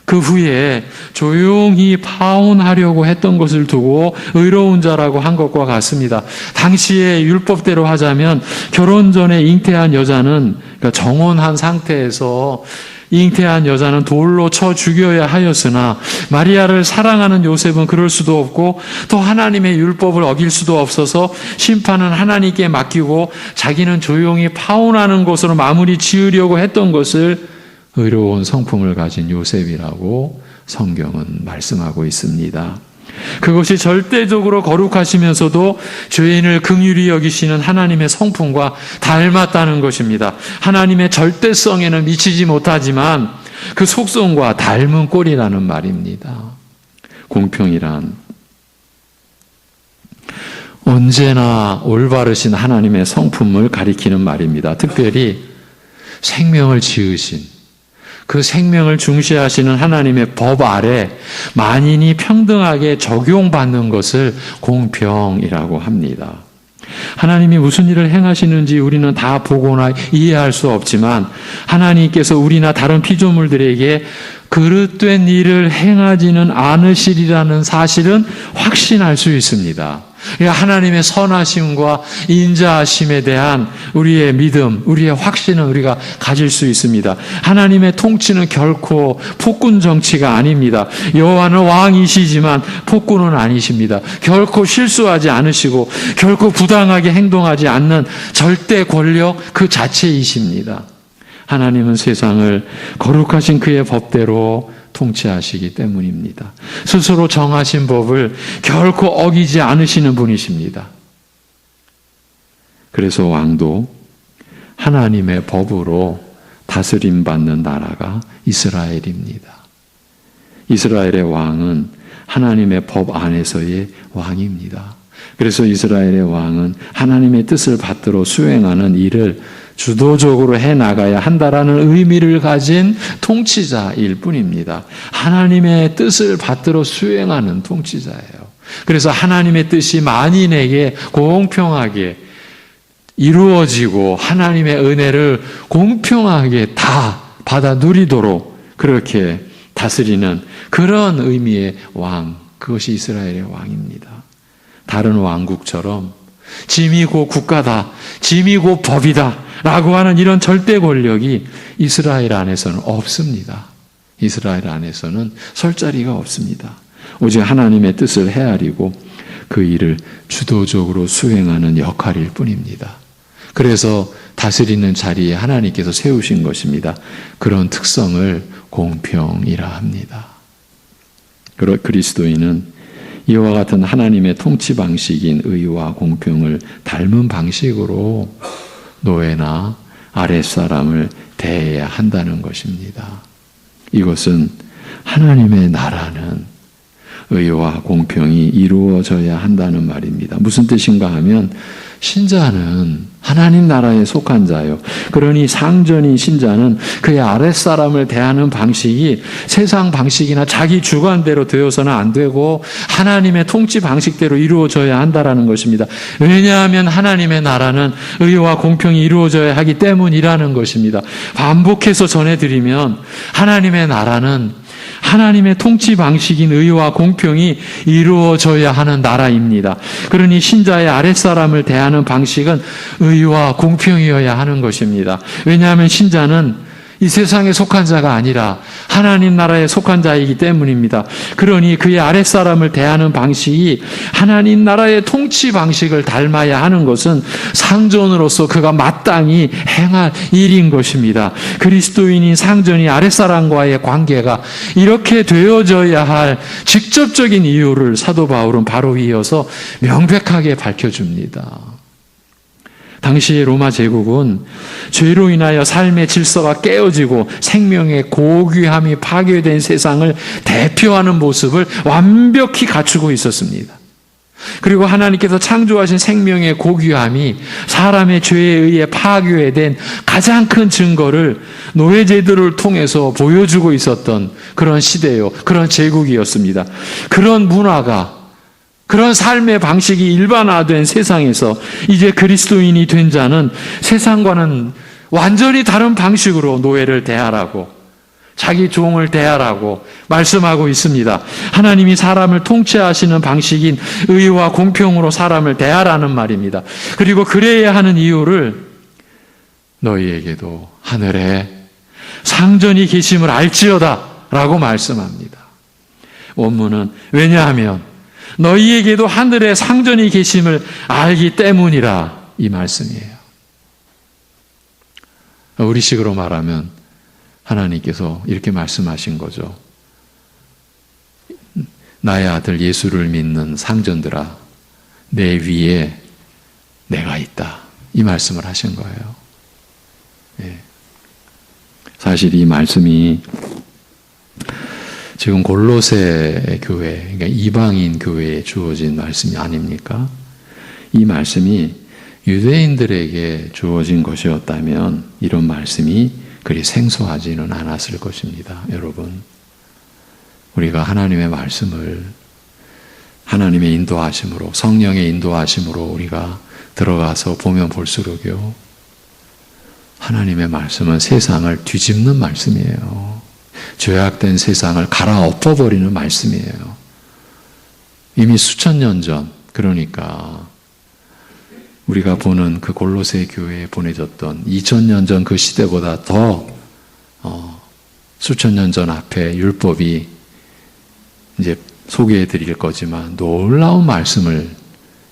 그 후에 조용히 파혼하려고 했던 것을 두고 의로운 자라고 한 것과 같습니다. 당시의 율법대로 하자면 결혼 전에 잉태한 여자는, 그러니까 정혼한 상태에서 잉태한 여자는 돌로 쳐 죽여야 하였으나 마리아를 사랑하는 요셉은 그럴 수도 없고 또 하나님의 율법을 어길 수도 없어서 심판은 하나님께 맡기고 자기는 조용히 파혼하는 것으로 마무리 지으려고 했던 것을 의로운 성품을 가진 요셉이라고 성경은 말씀하고 있습니다. 그것이 절대적으로 거룩하시면서도 죄인을 긍휼히 여기시는 하나님의 성품과 닮았다는 것입니다. 하나님의 절대성에는 미치지 못하지만 그 속성과 닮은 꼴이라는 말입니다. 공평이란 언제나 올바르신 하나님의 성품을 가리키는 말입니다. 특별히 생명을 지으신 그 생명을 중시하시는 하나님의 법 아래 만인이 평등하게 적용받는 것을 공평이라고 합니다. 하나님이 무슨 일을 행하시는지 우리는 다 보거나 이해할 수 없지만 하나님께서 우리나 다른 피조물들에게 그릇된 일을 행하지는 않으시리라는 사실은 확신할 수 있습니다. 하나님의 선하심과 인자하심에 대한 우리의 믿음, 우리의 확신은 우리가 가질 수 있습니다. 하나님의 통치는 결코 폭군 정치가 아닙니다. 여호와는 왕이시지만 폭군은 아니십니다. 결코 실수하지 않으시고 결코 부당하게 행동하지 않는 절대 권력 그 자체이십니다. 하나님은 세상을 거룩하신 그의 법대로 통치하시기 때문입니다. 스스로 정하신 법을 결코 어기지 않으시는 분이십니다. 그래서 왕도 하나님의 법으로 다스림받는 나라가 이스라엘입니다. 이스라엘의 왕은 하나님의 법 안에서의 왕입니다. 그래서 이스라엘의 왕은 하나님의 뜻을 받들어 수행하는 일을 주도적으로 해나가야 한다라는 의미를 가진 통치자일 뿐입니다. 하나님의 뜻을 받들어 수행하는 통치자예요. 그래서 하나님의 뜻이 만인에게 공평하게 이루어지고 하나님의 은혜를 공평하게 다 받아 누리도록 그렇게 다스리는 그런 의미의 왕, 그것이 이스라엘의 왕입니다. 다른 왕국처럼 짐이 곧 국가다, 짐이 곧 법이다 라고 하는 이런 절대 권력이 이스라엘 안에서는 없습니다. 이스라엘 안에서는 설 자리가 없습니다. 오직 하나님의 뜻을 헤아리고 그 일을 주도적으로 수행하는 역할일 뿐입니다. 그래서 다스리는 자리에 하나님께서 세우신 것입니다. 그런 특성을 공평이라 합니다. 그리스도인은 이와 같은 하나님의 통치 방식인 의와 공평을 닮은 방식으로 노예나 아랫사람을 대해야 한다는 것입니다. 이것은 하나님의 나라는 의와 공평이 이루어져야 한다는 말입니다. 무슨 뜻인가 하면 신자는 하나님 나라에 속한 자요. 그러니 상전인 신자는 그의 아랫사람을 대하는 방식이 세상 방식이나 자기 주관대로 되어서는 안 되고 하나님의 통치 방식대로 이루어져야 한다라는 것입니다. 왜냐하면 하나님의 나라는 의와 공평이 이루어져야 하기 때문이라는 것입니다. 반복해서 전해드리면 하나님의 나라는 하나님의 통치 방식인 의와 공평이 이루어져야 하는 나라입니다. 그러니 신자의 아랫사람을 대하는 방식은 의와 공평이어야 하는 것입니다. 왜냐하면 신자는 이 세상에 속한 자가 아니라 하나님 나라에 속한 자이기 때문입니다. 그러니 그의 아랫사람을 대하는 방식이 하나님 나라의 통치 방식을 닮아야 하는 것은 상전으로서 그가 마땅히 행할 일인 것입니다. 그리스도인인 상전이 아랫사람과의 관계가 이렇게 되어져야 할 직접적인 이유를 사도 바울은 바로 이어서 명백하게 밝혀줍니다. 당시 로마 제국은 죄로 인하여 삶의 질서가 깨어지고 생명의 고귀함이 파괴된 세상을 대표하는 모습을 완벽히 갖추고 있었습니다. 그리고 하나님께서 창조하신 생명의 고귀함이 사람의 죄에 의해 파괴된 가장 큰 증거를 노예제도를 통해서 보여주고 있었던 그런 시대요, 그런 제국이었습니다. 그런 문화가, 그런 삶의 방식이 일반화된 세상에서 이제 그리스도인이 된 자는 세상과는 완전히 다른 방식으로 노예를 대하라고, 자기 종을 대하라고 말씀하고 있습니다. 하나님이 사람을 통치하시는 방식인 의와 공평으로 사람을 대하라는 말입니다. 그리고 그래야 하는 이유를 너희에게도 하늘에 상전이 계심을 알지어다 라고 말씀합니다. 원문은 왜냐하면 너희에게도 하늘에 상전이 계심을 알기 때문이라 이 말씀이에요. 우리식으로 말하면 하나님께서 이렇게 말씀하신 거죠. 나의 아들 예수를 믿는 상전들아, 내 위에 내가 있다. 이 말씀을 하신 거예요. 예. 사실 이 말씀이 지금 골로새 교회, 그러니까 이방인 교회에 주어진 말씀이 아닙니까? 이 말씀이 유대인들에게 주어진 것이었다면 이런 말씀이 그리 생소하지는 않았을 것입니다. 여러분, 우리가 하나님의 말씀을 하나님의 인도하심으로, 성령의 인도하심으로 우리가 들어가서 보면 볼수록요, 하나님의 말씀은 세상을 뒤집는 말씀이에요. 죄악된 세상을 갈아엎어버리는 말씀이에요. 이미 수천 년 전, 그러니까 우리가 보는 그 골로새 교회에 보내졌던 2000년 전 그 시대보다 더 수천 년 전 앞에 율법이 이제 소개해 드릴 거지만 놀라운 말씀을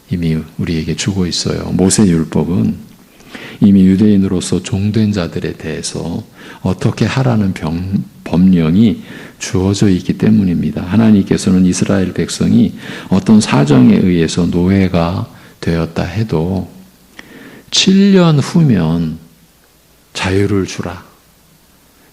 이미 우리에게 주고 있어요. 모세 율법은 이미 유대인으로서 종된 자들에 대해서 어떻게 하라는 법령이 주어져 있기 때문입니다. 하나님께서는 이스라엘 백성이 어떤 사정에 의해서 노예가 되었다 해도 7년 후면 자유를 주라.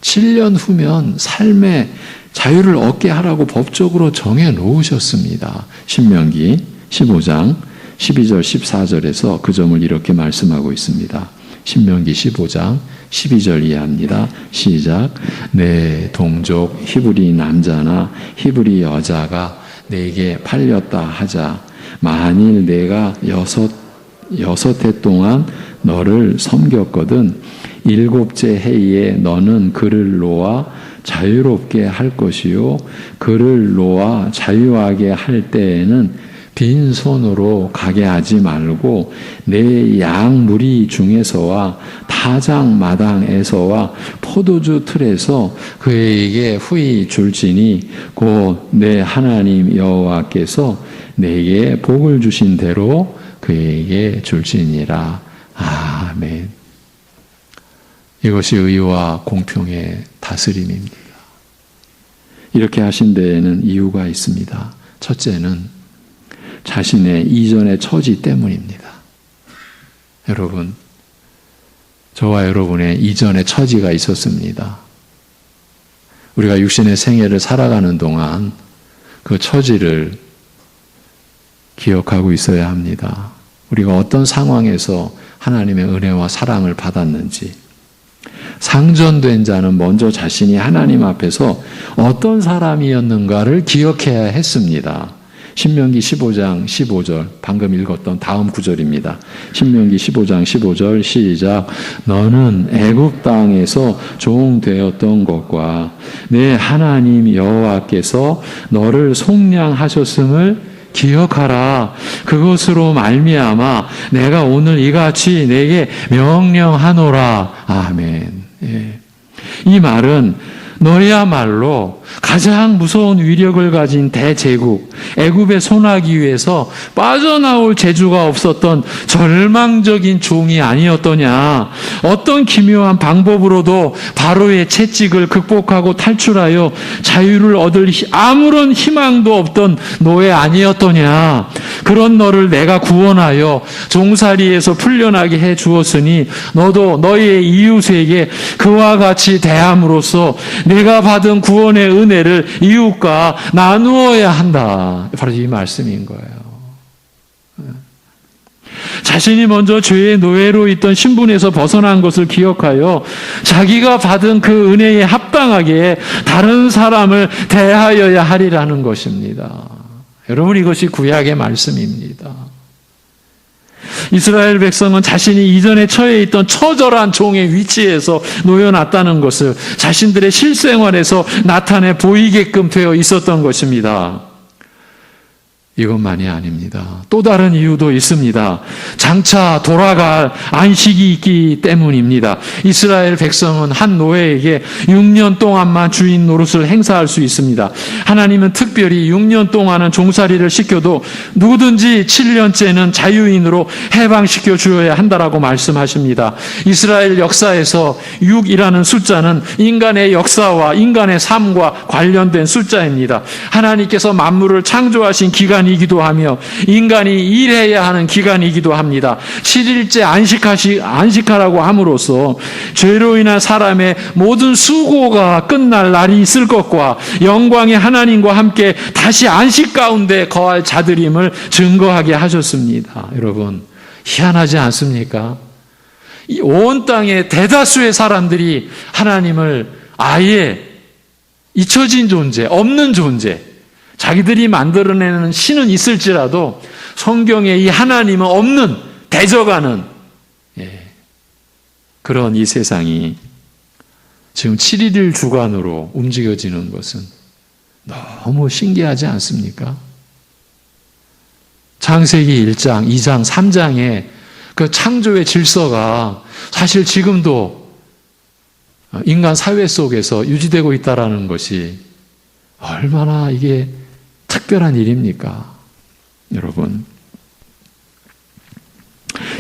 7년 후면 삶의 자유를 얻게 하라고 법적으로 정해 놓으셨습니다. 신명기 15장 12절 14절에서 그 점을 이렇게 말씀하고 있습니다. 신명기 15장 12절 이해합니다. 시작. 내 동족 히브리 남자나 히브리 여자가 내게 팔렸다 하자. 만일 내가 여섯 해 동안 너를 섬겼거든 7째 해에 너는 그를 놓아 자유롭게 할 것이요 그를 놓아 자유하게 할 때에는 빈손으로 가게 하지 말고 내 양 무리 중에서와 타작 마당에서와 포도주 틀에서 그에게 후히 줄지니 곧 내 하나님 여호와께서 내게 복을 주신 대로 그에게 줄지니라. 아멘. 이것이 의와 공평의 다스림입니다. 이렇게 하신 데에는 이유가 있습니다. 첫째는 자신의 이전의 처지 때문입니다. 여러분, 저와 여러분의 이전의 처지가 있었습니다. 우리가 육신의 생애를 살아가는 동안 그 처지를 기억하고 있어야 합니다. 우리가 어떤 상황에서 하나님의 은혜와 사랑을 받았는지, 상전된 자는 먼저 자신이 하나님 앞에서 어떤 사람이었는가를 기억해야 했습니다. 신명기 15장 15절, 방금 읽었던 다음 구절입니다. 신명기 15장 15절 시작. 너는 애굽 땅에서 종되었던 것과 내 하나님 여호와께서 너를 속량하셨음을 기억하라. 그것으로 말미암아 내가 오늘 이같이 내게 명령하노라. 아멘. 예. 이 말은 너희야말로 가장 무서운 위력을 가진 대제국 애굽의 손아귀 위에서 빠져나올 재주가 없었던 절망적인 종이 아니었더냐. 어떤 기묘한 방법으로도 바로의 채찍을 극복하고 탈출하여 자유를 얻을 아무런 희망도 없던 노예 아니었더냐. 그런 너를 내가 구원하여 종살이에서 풀려나게 해 주었으니 너도 너희의 이웃에게 그와 같이 대함으로써 내가 받은 구원의 은혜를 이웃과 나누어야 한다. 바로 이 말씀인 거예요. 자신이 먼저 죄의 노예로 있던 신분에서 벗어난 것을 기억하여 자기가 받은 그 은혜에 합당하게 다른 사람을 대하여야 하리라는 것입니다. 여러분, 이것이 구약의 말씀입니다. 이스라엘 백성은 자신이 이전에 처해 있던 처절한 종의 위치에서 놓여놨다는 것을 자신들의 실생활에서 나타내 보이게끔 되어 있었던 것입니다. 이것만이 아닙니다. 또 다른 이유도 있습니다. 장차 돌아갈 안식이 있기 때문입니다. 이스라엘 백성은 한 노예에게 6년 동안만 주인 노릇을 행사할 수 있습니다. 하나님은 특별히 6년 동안은 종살이를 시켜도 누구든지 7년째는 자유인으로 해방시켜 주어야 한다라고 말씀하십니다. 이스라엘 역사에서 6이라는 숫자는 인간의 역사와 인간의 삶과 관련된 숫자입니다. 하나님께서 만물을 창조하신 기간이기도 하며 인간이 일해야 하는 기간이기도 합니다. 7일째 안식하라고 함으로써 죄로 인한 사람의 모든 수고가 끝날 날이 있을 것과 영광의 하나님과 함께 다시 안식 가운데 거할 자들임을 증거하게 하셨습니다. 여러분, 희한하지 않습니까? 이 온 땅의 대다수의 사람들이 하나님을 아예 잊혀진 존재, 없는 존재, 자기들이 만들어내는 신은 있을지라도 성경에 이 하나님은 없는, 대적하는 그런 이 세상이 지금 7일 주간으로 움직여지는 것은 너무 신기하지 않습니까? 창세기 1장, 2장, 3장의 그 창조의 질서가 사실 지금도 인간 사회 속에서 유지되고 있다는 것이 얼마나 이게 특별한 일입니까? 여러분,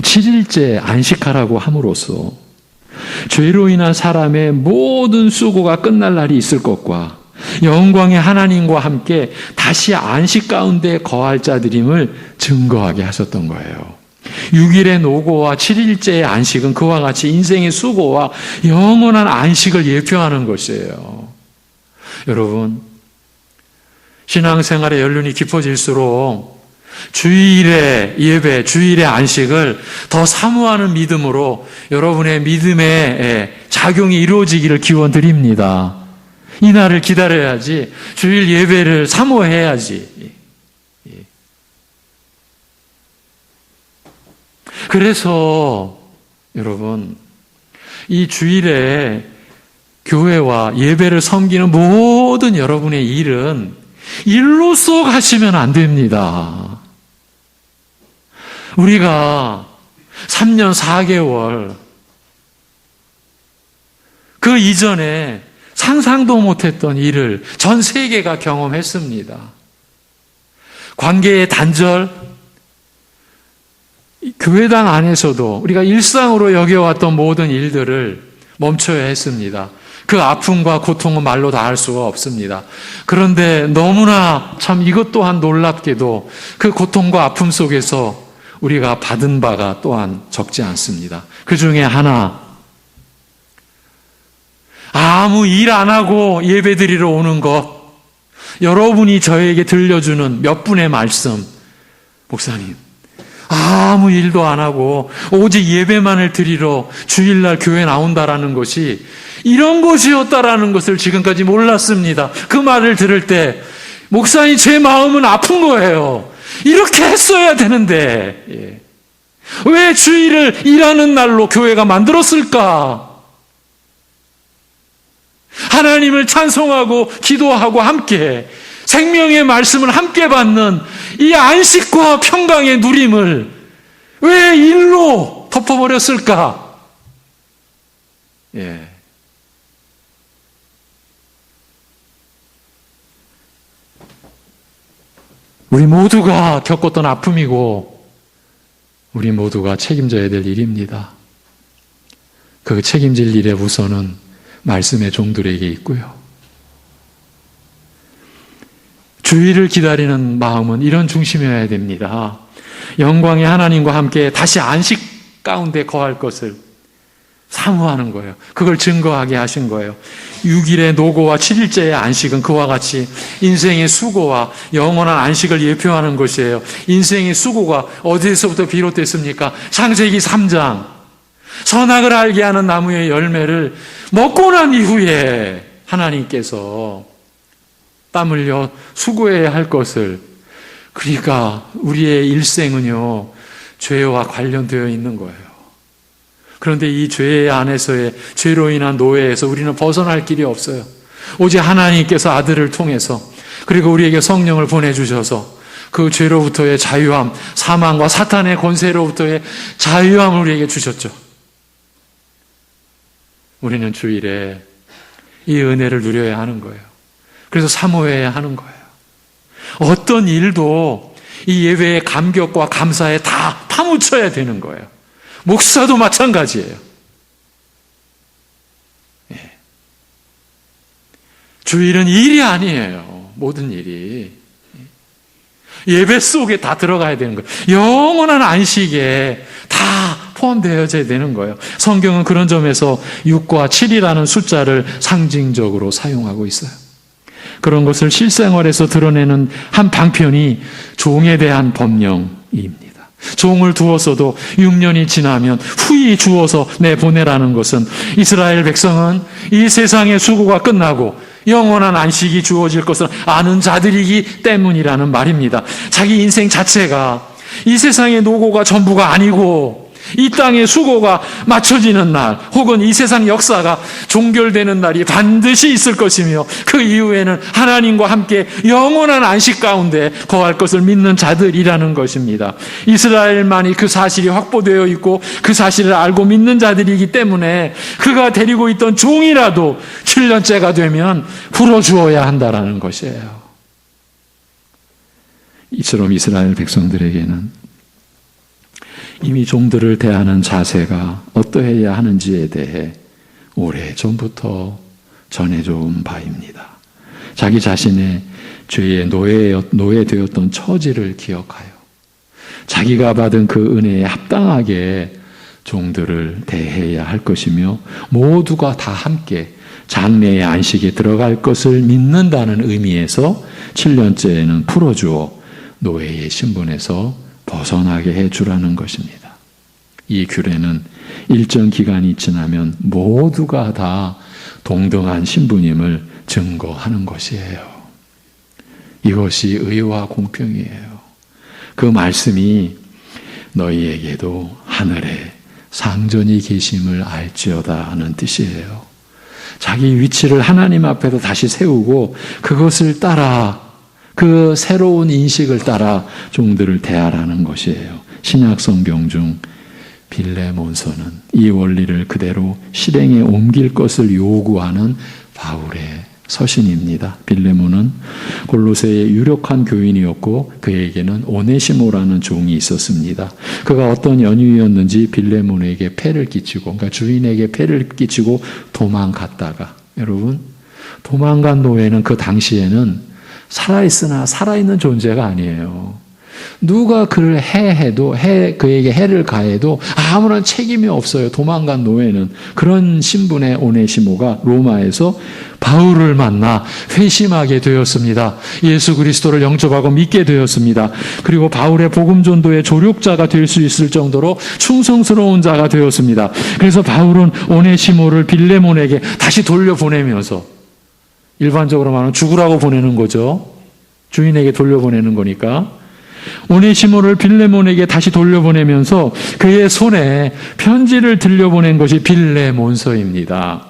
7일째 안식하라고 함으로써 죄로 인한 사람의 모든 수고가 끝날 날이 있을 것과 영광의 하나님과 함께 다시 안식 가운데 거할 자들임을 증거하게 하셨던 거예요. 6일의 노고와 7일째의 안식은 그와 같이 인생의 수고와 영원한 안식을 예표하는 것이에요. 여러분, 신앙생활의 연륜이 깊어질수록 주일의 예배, 주일의 안식을 더 사모하는 믿음으로 여러분의 믿음의 작용이 이루어지기를 기원드립니다. 이 날을 기다려야지, 주일 예배를 사모해야지. 그래서 여러분, 이 주일에 교회와 예배를 섬기는 모든 여러분의 일은 일로써 가시면 안 됩니다. 우리가 3년 4개월 그 이전에 상상도 못했던 일을 전 세계가 경험했습니다. 관계의 단절, 교회당 안에서도 우리가 일상으로 여겨왔던 모든 일들을 멈춰야 했습니다. 그 아픔과 고통은 말로 다 할 수가 없습니다. 그런데 너무나 참 이것 또한 놀랍게도 그 고통과 아픔 속에서 우리가 받은 바가 또한 적지 않습니다. 그 중에 하나, 아무 일 안 하고 예배드리러 오는 것, 여러분이 저에게 들려주는 몇 분의 말씀, 목사님, 아무 일도 안 하고 오직 예배만을 드리러 주일날 교회 나온다라는 것이 이런 것이었다라는 것을 지금까지 몰랐습니다. 그 말을 들을 때 목사님, 제 마음은 아픈 거예요. 이렇게 했어야 되는데, 왜 주일을 일하는 날로 교회가 만들었을까? 하나님을 찬송하고 기도하고 함께 생명의 말씀을 함께 받는 이 안식과 평강의 누림을 왜 일로 덮어버렸을까? 우리 모두가 겪었던 아픔이고 우리 모두가 책임져야 될 일입니다. 그 책임질 일의 우선은 말씀의 종들에게 있고요. 주일을 기다리는 마음은 이런 중심이어야 됩니다. 영광의 하나님과 함께 다시 안식 가운데 거할 것을 사모하는 거예요. 그걸 증거하게 하신 거예요. 6일의 노고와 7일째의 안식은 그와 같이 인생의 수고와 영원한 안식을 예표하는 것이에요. 인생의 수고가 어디에서부터 비롯됐습니까? 창세기 3장. 선악을 알게 하는 나무의 열매를 먹고 난 이후에 하나님께서 땀 흘려 수고해야 할 것을, 그러니까 우리의 일생은요, 죄와 관련되어 있는 거예요. 그런데 이 죄 안에서의 죄로 인한 노예에서 우리는 벗어날 길이 없어요. 오직 하나님께서 아들을 통해서, 그리고 우리에게 성령을 보내주셔서 그 죄로부터의 자유함, 사망과 사탄의 권세로부터의 자유함을 우리에게 주셨죠. 우리는 주일에 이 은혜를 누려야 하는 거예요. 그래서 사모해야 하는 거예요. 어떤 일도 이 예배의 감격과 감사에 다 파묻혀야 되는 거예요. 목사도 마찬가지예요. 주일은 일이 아니에요. 모든 일이. 예배 속에 다 들어가야 되는 거예요. 영원한 안식에 다 포함되어져야 되는 거예요. 성경은 그런 점에서 6과 7이라는 숫자를 상징적으로 사용하고 있어요. 그런 것을 실생활에서 드러내는 한 방편이 종에 대한 법령입니다. 종을 두었어도 6년이 지나면 후히 주어서 내보내라는 것은 이스라엘 백성은 이 세상의 수고가 끝나고 영원한 안식이 주어질 것을 아는 자들이기 때문이라는 말입니다. 자기 인생 자체가 이 세상의 노고가 전부가 아니고 이 땅의 수고가 맞춰지는 날, 혹은 이 세상 역사가 종결되는 날이 반드시 있을 것이며 그 이후에는 하나님과 함께 영원한 안식 가운데 거할 것을 믿는 자들이라는 것입니다. 이스라엘만이 그 사실이 확보되어 있고 그 사실을 알고 믿는 자들이기 때문에 그가 데리고 있던 종이라도 7년째가 되면 풀어주어야 한다라는 것이에요. 이처럼 이스라엘 백성들에게는 이미 종들을 대하는 자세가 어떠해야 하는지에 대해 오래전부터 전해져온 바입니다. 자기 자신의 죄의 노예되었던 처지를 기억하여 자기가 받은 그 은혜에 합당하게 종들을 대해야 할 것이며 모두가 다 함께 장래의 안식에 들어갈 것을 믿는다는 의미에서 7년째에는 풀어주어 노예의 신분에서 벗어나게 해주라는 것입니다. 이 규례는 일정 기간이 지나면 모두가 다 동등한 신분임을 증거하는 것이에요. 이것이 의와 공평이에요. 그 말씀이 너희에게도 하늘에 상전이 계심을 알지어다 하는 뜻이에요. 자기 위치를 하나님 앞에서 다시 세우고 그것을 따라, 그 새로운 인식을 따라 종들을 대하라는 것이에요. 신약 성경 중 빌레몬서는 이 원리를 그대로 실행에 옮길 것을 요구하는 바울의 서신입니다. 빌레몬은 골로새의 유력한 교인이었고 그에게는 오네시모라는 종이 있었습니다. 그가 어떤 연유였는지 빌레몬에게 폐를 끼치고, 그러니까 주인에게 폐를 끼치고 도망갔다가, 여러분, 도망간 노예는 그 당시에는 살아있으나 살아있는 존재가 아니에요. 누가 그를 해도 그에게 해를 가해도 아무런 책임이 없어요. 도망간 노예는. 그런 신분의 오네시모가 로마에서 바울을 만나 회심하게 되었습니다. 예수 그리스도를 영접하고 믿게 되었습니다. 그리고 바울의 복음 전도의 조력자가 될 수 있을 정도로 충성스러운 자가 되었습니다. 그래서 바울은 오네시모를 빌레몬에게 다시 돌려보내면서, 일반적으로 말하면 죽으라고 보내는 거죠. 주인에게 돌려보내는 거니까. 오네시모를 빌레몬에게 다시 돌려보내면서 그의 손에 편지를 들려보낸 것이 빌레몬서입니다.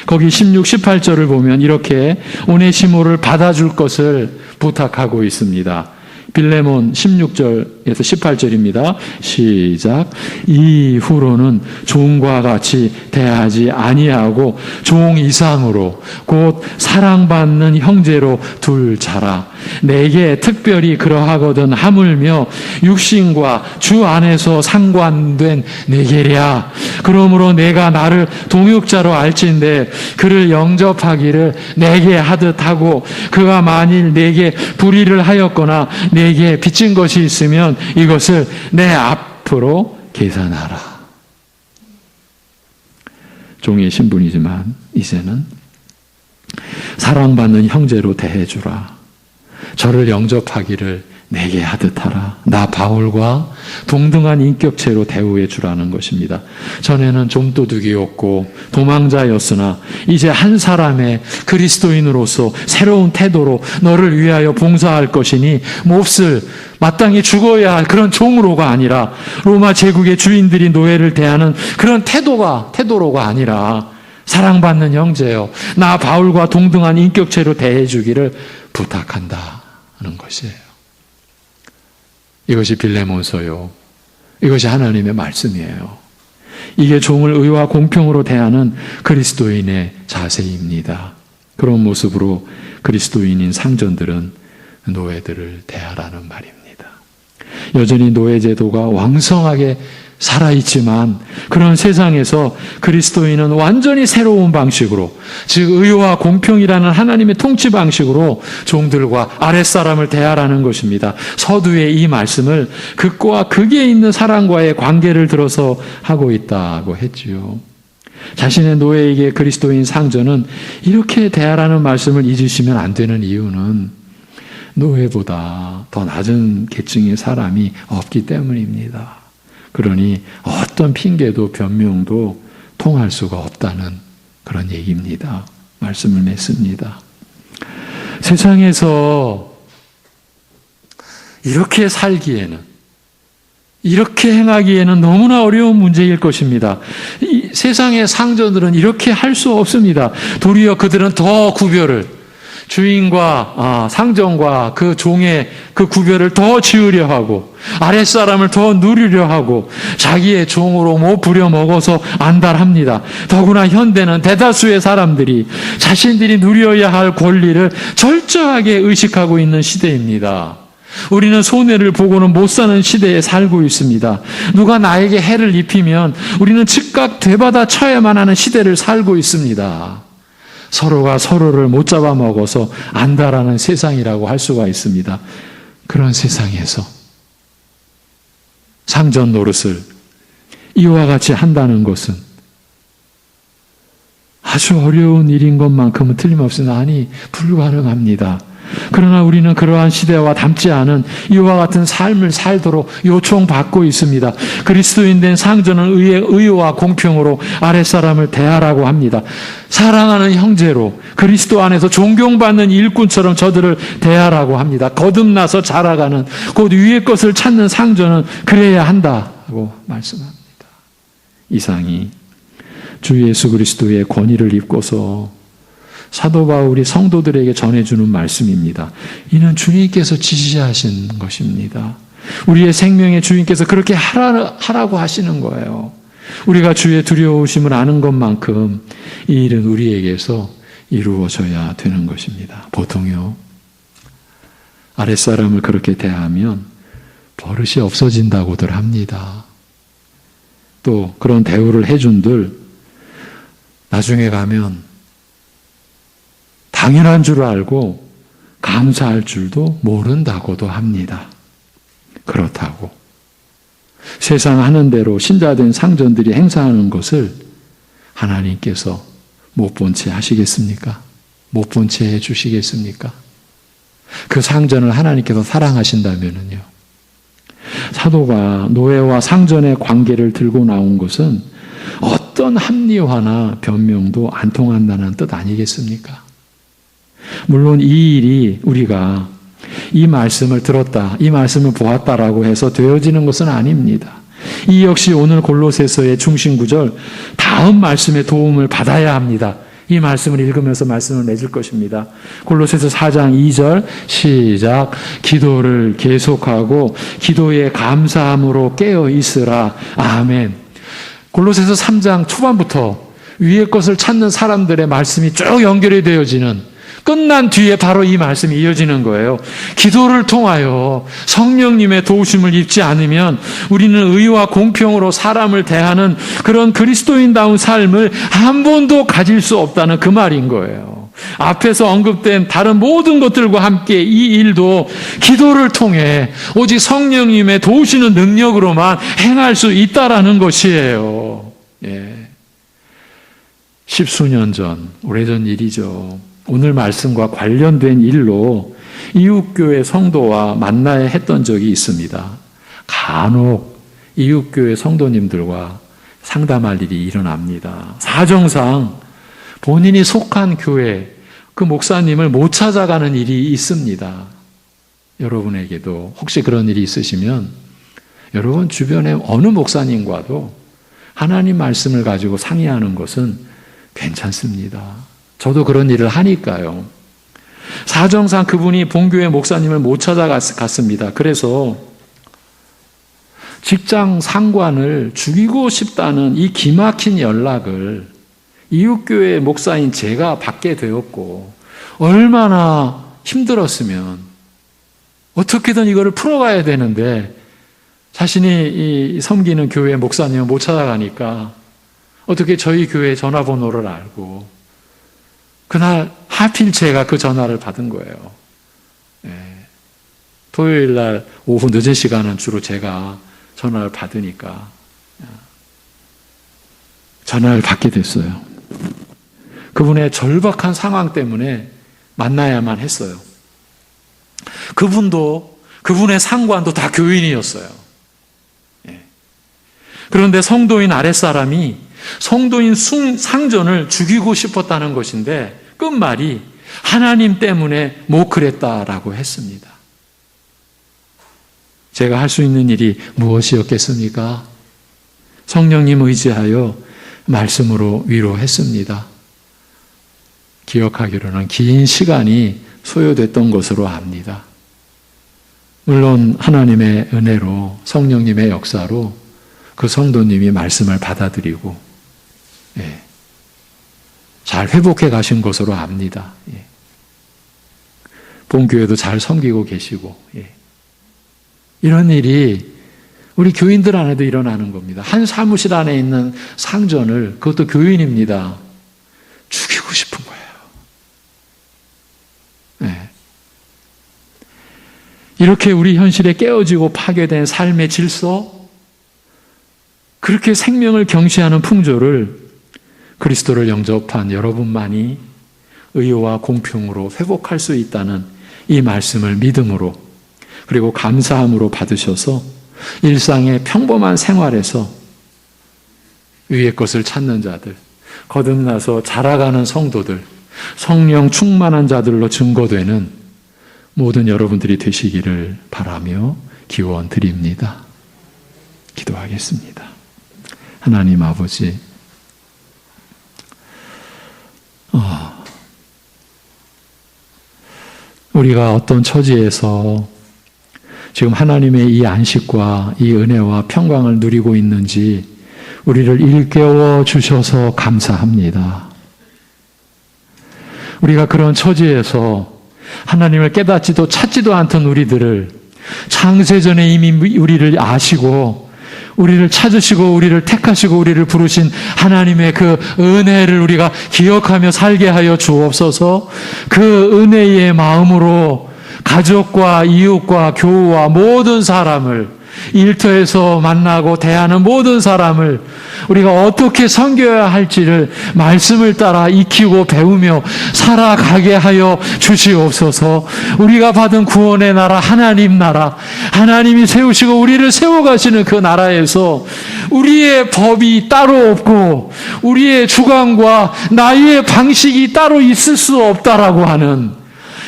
거기 16, 18절을 보면 이렇게 오네시모를 받아줄 것을 부탁하고 있습니다. 빌레몬 16절에서 18절입니다. 시작. 이후로는 종과 같이 대하지 아니하고 종 이상으로 곧 사랑받는 형제로 둘 자라. 내게 특별히 그러하거든 하물며 육신과 주 안에서 상관된 내게랴. 그러므로 내가 나를 동역자로 알진대 그를 영접하기를 내게 하듯 하고 그가 만일 내게 불의를 하였거나 내게 빚진 것이 있으면 이것을 내 앞으로 계산하라. 종의 신분이지만 이제는 사랑받는 형제로 대해주라. 저를 영접하기를 내게 하듯 하라. 나 바울과 동등한 인격체로 대우해 주라는 것입니다. 전에는 좀도둑이었고 도망자였으나 이제 한 사람의 그리스도인으로서 새로운 태도로 너를 위하여 봉사할 것이니 몹쓸 마땅히 죽어야 할 그런 종으로가 아니라 로마 제국의 주인들이 노예를 대하는 그런 태도로가 아니라 사랑받는 형제요. 나 바울과 동등한 인격체로 대해 주기를 부탁한다는 것이에요. 이것이 빌레몬서요. 이것이 하나님의 말씀이에요. 이게 종을 의와 공평으로 대하는 그리스도인의 자세입니다. 그런 모습으로 그리스도인인 상전들은 노예들을 대하라는 말입니다. 여전히 노예 제도가 왕성하게 살아있지만 그런 세상에서 그리스도인은 완전히 새로운 방식으로, 즉 의와 공평이라는 하나님의 통치 방식으로 종들과 아랫사람을 대하라는 것입니다. 서두에 이 말씀을 극과 극에 있는 사람과의 관계를 들어서 하고 있다고 했지요. 자신의 노예에게 그리스도인 상전은 이렇게 대하라는 말씀을 잊으시면 안 되는 이유는 노예보다 더 낮은 계층의 사람이 없기 때문입니다. 그러니 어떤 핑계도 변명도 통할 수가 없다는 그런 얘기입니다. 말씀을 맺습니다. 세상에서 이렇게 살기에는, 이렇게 행하기에는 너무나 어려운 문제일 것입니다. 이 세상의 상전들은 이렇게 할 수 없습니다. 도리어 그들은 더 구별을, 주인과 상전과 그 종의 그 구별을 더 지으려 하고 아랫사람을 더 누리려 하고 자기의 종으로 못 부려먹어서 안달합니다. 더구나 현대는 대다수의 사람들이 자신들이 누려야 할 권리를 철저하게 의식하고 있는 시대입니다. 우리는 손해를 보고는 못 사는 시대에 살고 있습니다. 누가 나에게 해를 입히면 우리는 즉각 되받아 쳐야만 하는 시대를 살고 있습니다. 서로가 서로를 못 잡아먹어서 안다라는 세상이라고 할 수가 있습니다. 그런 세상에서 상전 노릇을 이와 같이 한다는 것은 아주 어려운 일인 것만큼은 틀림없으나 아니 불가능합니다. 그러나 우리는 그러한 시대와 닮지 않은 이와 같은 삶을 살도록 요청받고 있습니다. 그리스도인 된 상전은 의와 공평으로 아랫사람을 대하라고 합니다. 사랑하는 형제로 그리스도 안에서 존경받는 일꾼처럼 저들을 대하라고 합니다. 거듭나서 자라가는 곧 위의 것을 찾는 상전은 그래야 한다고 말씀합니다. 이상이 주 예수 그리스도의 권위를 입고서 사도 바울이 성도들에게 전해주는 말씀입니다. 이는 주님께서 지시하신 것입니다. 우리의 생명의 주인께서 그렇게 하라고 하시는 거예요. 우리가 주의 두려우심을 아는 것만큼 이 일은 우리에게서 이루어져야 되는 것입니다. 보통요, 아랫사람을 그렇게 대하면 버릇이 없어진다고들 합니다. 또 그런 대우를 해준들 나중에 가면 당연한 줄 알고 감사할 줄도 모른다고도 합니다. 그렇다고 세상 하는 대로 신자된 상전들이 행사하는 것을 하나님께서 못 본 채 하시겠습니까? 못 본 채 해주시겠습니까? 그 상전을 하나님께서 사랑하신다면요. 사도가 노예와 상전의 관계를 들고 나온 것은 어떤 합리화나 변명도 안 통한다는 뜻 아니겠습니까? 물론 이 일이 우리가 이 말씀을 들었다, 이 말씀을 보았다라고 해서 되어지는 것은 아닙니다. 이 역시 오늘 골로새서의 중심 구절 다음 말씀의 도움을 받아야 합니다. 이 말씀을 읽으면서 말씀을 맺을 것입니다. 골로새서 4장 2절 시작. 기도를 계속하고 기도에 감사함으로 깨어 있으라. 아멘. 골로새서 3장 초반부터 위의 것을 찾는 사람들의 말씀이 쭉 연결이 되어지는, 끝난 뒤에 바로 이 말씀이 이어지는 거예요. 기도를 통하여 성령님의 도우심을 입지 않으면 우리는 의와 공평으로 사람을 대하는 그런 그리스도인다운 삶을 한 번도 가질 수 없다는 그 말인 거예요. 앞에서 언급된 다른 모든 것들과 함께 이 일도 기도를 통해 오직 성령님의 도우시는 능력으로만 행할 수 있다라는 것이에요. 예. 십수년 전, 오래전 일이죠. 오늘 말씀과 관련된 일로 이웃교회 성도와 만나야 했던 적이 있습니다. 간혹 이웃교회 성도님들과 상담할 일이 일어납니다. 사정상 본인이 속한 교회, 그 목사님을 못 찾아가는 일이 있습니다. 여러분에게도 혹시 그런 일이 있으시면 여러분 주변에 어느 목사님과도 하나님 말씀을 가지고 상의하는 것은 괜찮습니다. 저도 그런 일을 하니까요. 사정상 그분이 본교회 목사님을 못 찾아갔습니다. 그래서 직장 상관을 죽이고 싶다는 이 기막힌 연락을 이웃교회 목사인 제가 받게 되었고, 얼마나 힘들었으면 어떻게든 이거를 풀어가야 되는데 자신이 섬기는 교회 목사님을 못 찾아가니까 어떻게 저희 교회 전화번호를 알고 그날 하필 제가 그 전화를 받은 거예요. 예. 토요일 날 오후 늦은 시간은 주로 제가 전화를 받으니까 전화를 받게 됐어요. 그분의 절박한 상황 때문에 만나야만 했어요. 그분도, 그분의 상관도 다 교인이었어요. 예. 그런데 성도인 아랫사람이 성도인 상전을 죽이고 싶었다는 것인데 끝말이 하나님 때문에 못 그랬다라고 했습니다. 제가 할 수 있는 일이 무엇이었겠습니까? 성령님 의지하여 말씀으로 위로했습니다. 기억하기로는 긴 시간이 소요됐던 것으로 압니다. 물론 하나님의 은혜로, 성령님의 역사로 그 성도님이 말씀을 받아들이고 예, 잘 회복해 가신 것으로 압니다. 예. 본교회도 잘 섬기고 계시고 예. 이런 일이 우리 교인들 안에도 일어나는 겁니다. 한 사무실 안에 있는 상전을, 그것도 교인입니다, 죽이고 싶은 거예요. 예. 이렇게 우리 현실에 깨어지고 파괴된 삶의 질서, 그렇게 생명을 경시하는 풍조를 그리스도를 영접한 여러분만이 의와 공평으로 회복할 수 있다는 이 말씀을 믿음으로 그리고 감사함으로 받으셔서 일상의 평범한 생활에서 위의 것을 찾는 자들, 거듭나서 자라가는 성도들, 성령 충만한 자들로 증거되는 모든 여러분들이 되시기를 바라며 기원 드립니다. 기도하겠습니다. 하나님 아버지, 우리가 어떤 처지에서 지금 하나님의 이 안식과 이 은혜와 평강을 누리고 있는지 우리를 일깨워 주셔서 감사합니다. 우리가 그런 처지에서 하나님을 깨닫지도 찾지도 않던 우리들을 창세전에 이미 우리를 아시고 우리를 찾으시고 우리를 택하시고 우리를 부르신 하나님의 그 은혜를 우리가 기억하며 살게 하여 주옵소서. 그 은혜의 마음으로 가족과 이웃과 교우와 모든 사람을, 일터에서 만나고 대하는 모든 사람을 우리가 어떻게 섬겨야 할지를 말씀을 따라 익히고 배우며 살아가게 하여 주시옵소서. 우리가 받은 구원의 나라, 하나님 나라, 하나님이 세우시고 우리를 세워가시는 그 나라에서 우리의 법이 따로 없고 우리의 주관과 나의 방식이 따로 있을 수 없다라고 하는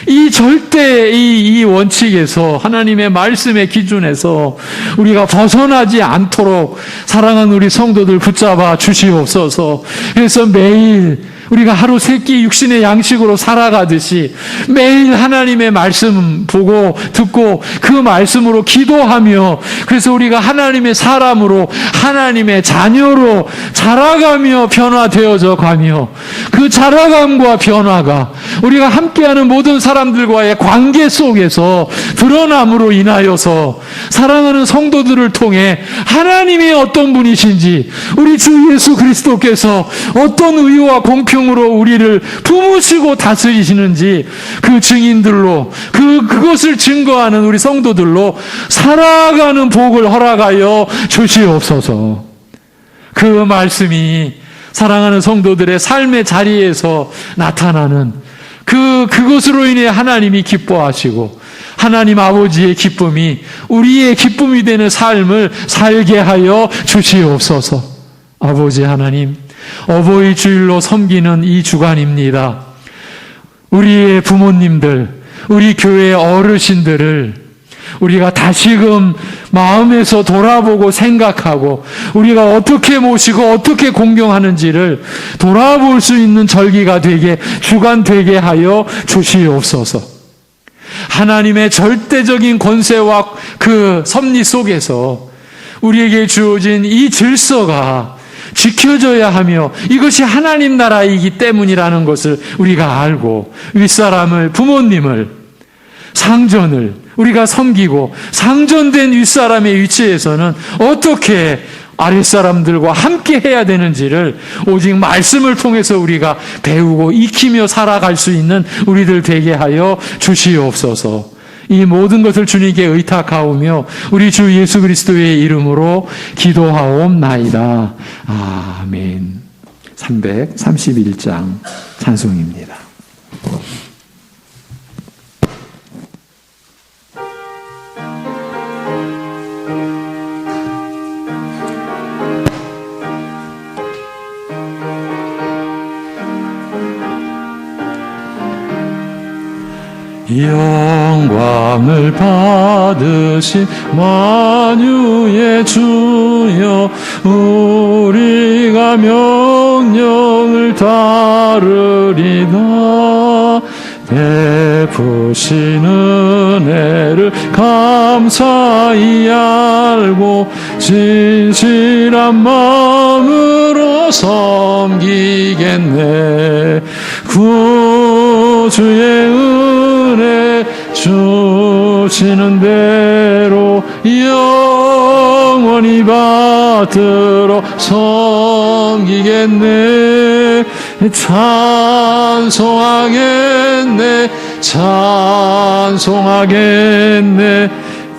이 절대 이 원칙에서 하나님의 말씀의 기준에서 우리가 벗어나지 않도록 사랑하는 우리 성도들 붙잡아 주시옵소서. 그래서 매일 우리가 하루 세 끼 육신의 양식으로 살아가듯이 매일 하나님의 말씀 보고 듣고 그 말씀으로 기도하며 그래서 우리가 하나님의 사람으로 하나님의 자녀로 자라가며 변화되어져 가며 그 자라감과 변화가 우리가 함께하는 모든 사람들과의 관계 속에서 드러남으로 인하여서 사랑하는 성도들을 통해 하나님이 어떤 분이신지 우리 주 예수 그리스도께서 어떤 의와 공평으로 우리를 품으시고 다스리시는지 그 증인들로 그것을 증거하는 우리 성도들로 살아가는 복을 허락하여 주시옵소서. 그 말씀이 사랑하는 성도들의 삶의 자리에서 나타나는 그것으로 인해 하나님이 기뻐하시고 하나님 아버지의 기쁨이 우리의 기쁨이 되는 삶을 살게 하여 주시옵소서. 아버지 하나님, 어버이 주일로 섬기는 이 주간입니다. 우리의 부모님들, 우리 교회 어르신들을 우리가 다시금 마음에서 돌아보고 생각하고 우리가 어떻게 모시고 어떻게 공경하는지를 돌아볼 수 있는 절기가 되게 주간 되게 하여 주시옵소서. 하나님의 절대적인 권세와 그 섭리 속에서 우리에게 주어진 이 질서가 지켜져야 하며 이것이 하나님 나라이기 때문이라는 것을 우리가 알고 윗사람을 부모님을 상전을 우리가 섬기고 상전된 윗사람의 위치에서는 어떻게 아랫사람들과 함께 해야 되는지를 오직 말씀을 통해서 우리가 배우고 익히며 살아갈 수 있는 우리들 되게 하여 주시옵소서. 이 모든 것을 주님께 의탁하오며 우리 주 예수 그리스도의 이름으로 기도하옵나이다. 아멘. 331장 찬송입니다. 영광을 받으신 만유의 주여 우리가 명령을 따르리다. 베푸신 은혜를 감사히 알고 진실한 마음으로 섬기겠네. 구주의 은혜 주시는 대로 영원히 받들어 섬기겠네. 찬송하겠네. 찬송하겠네.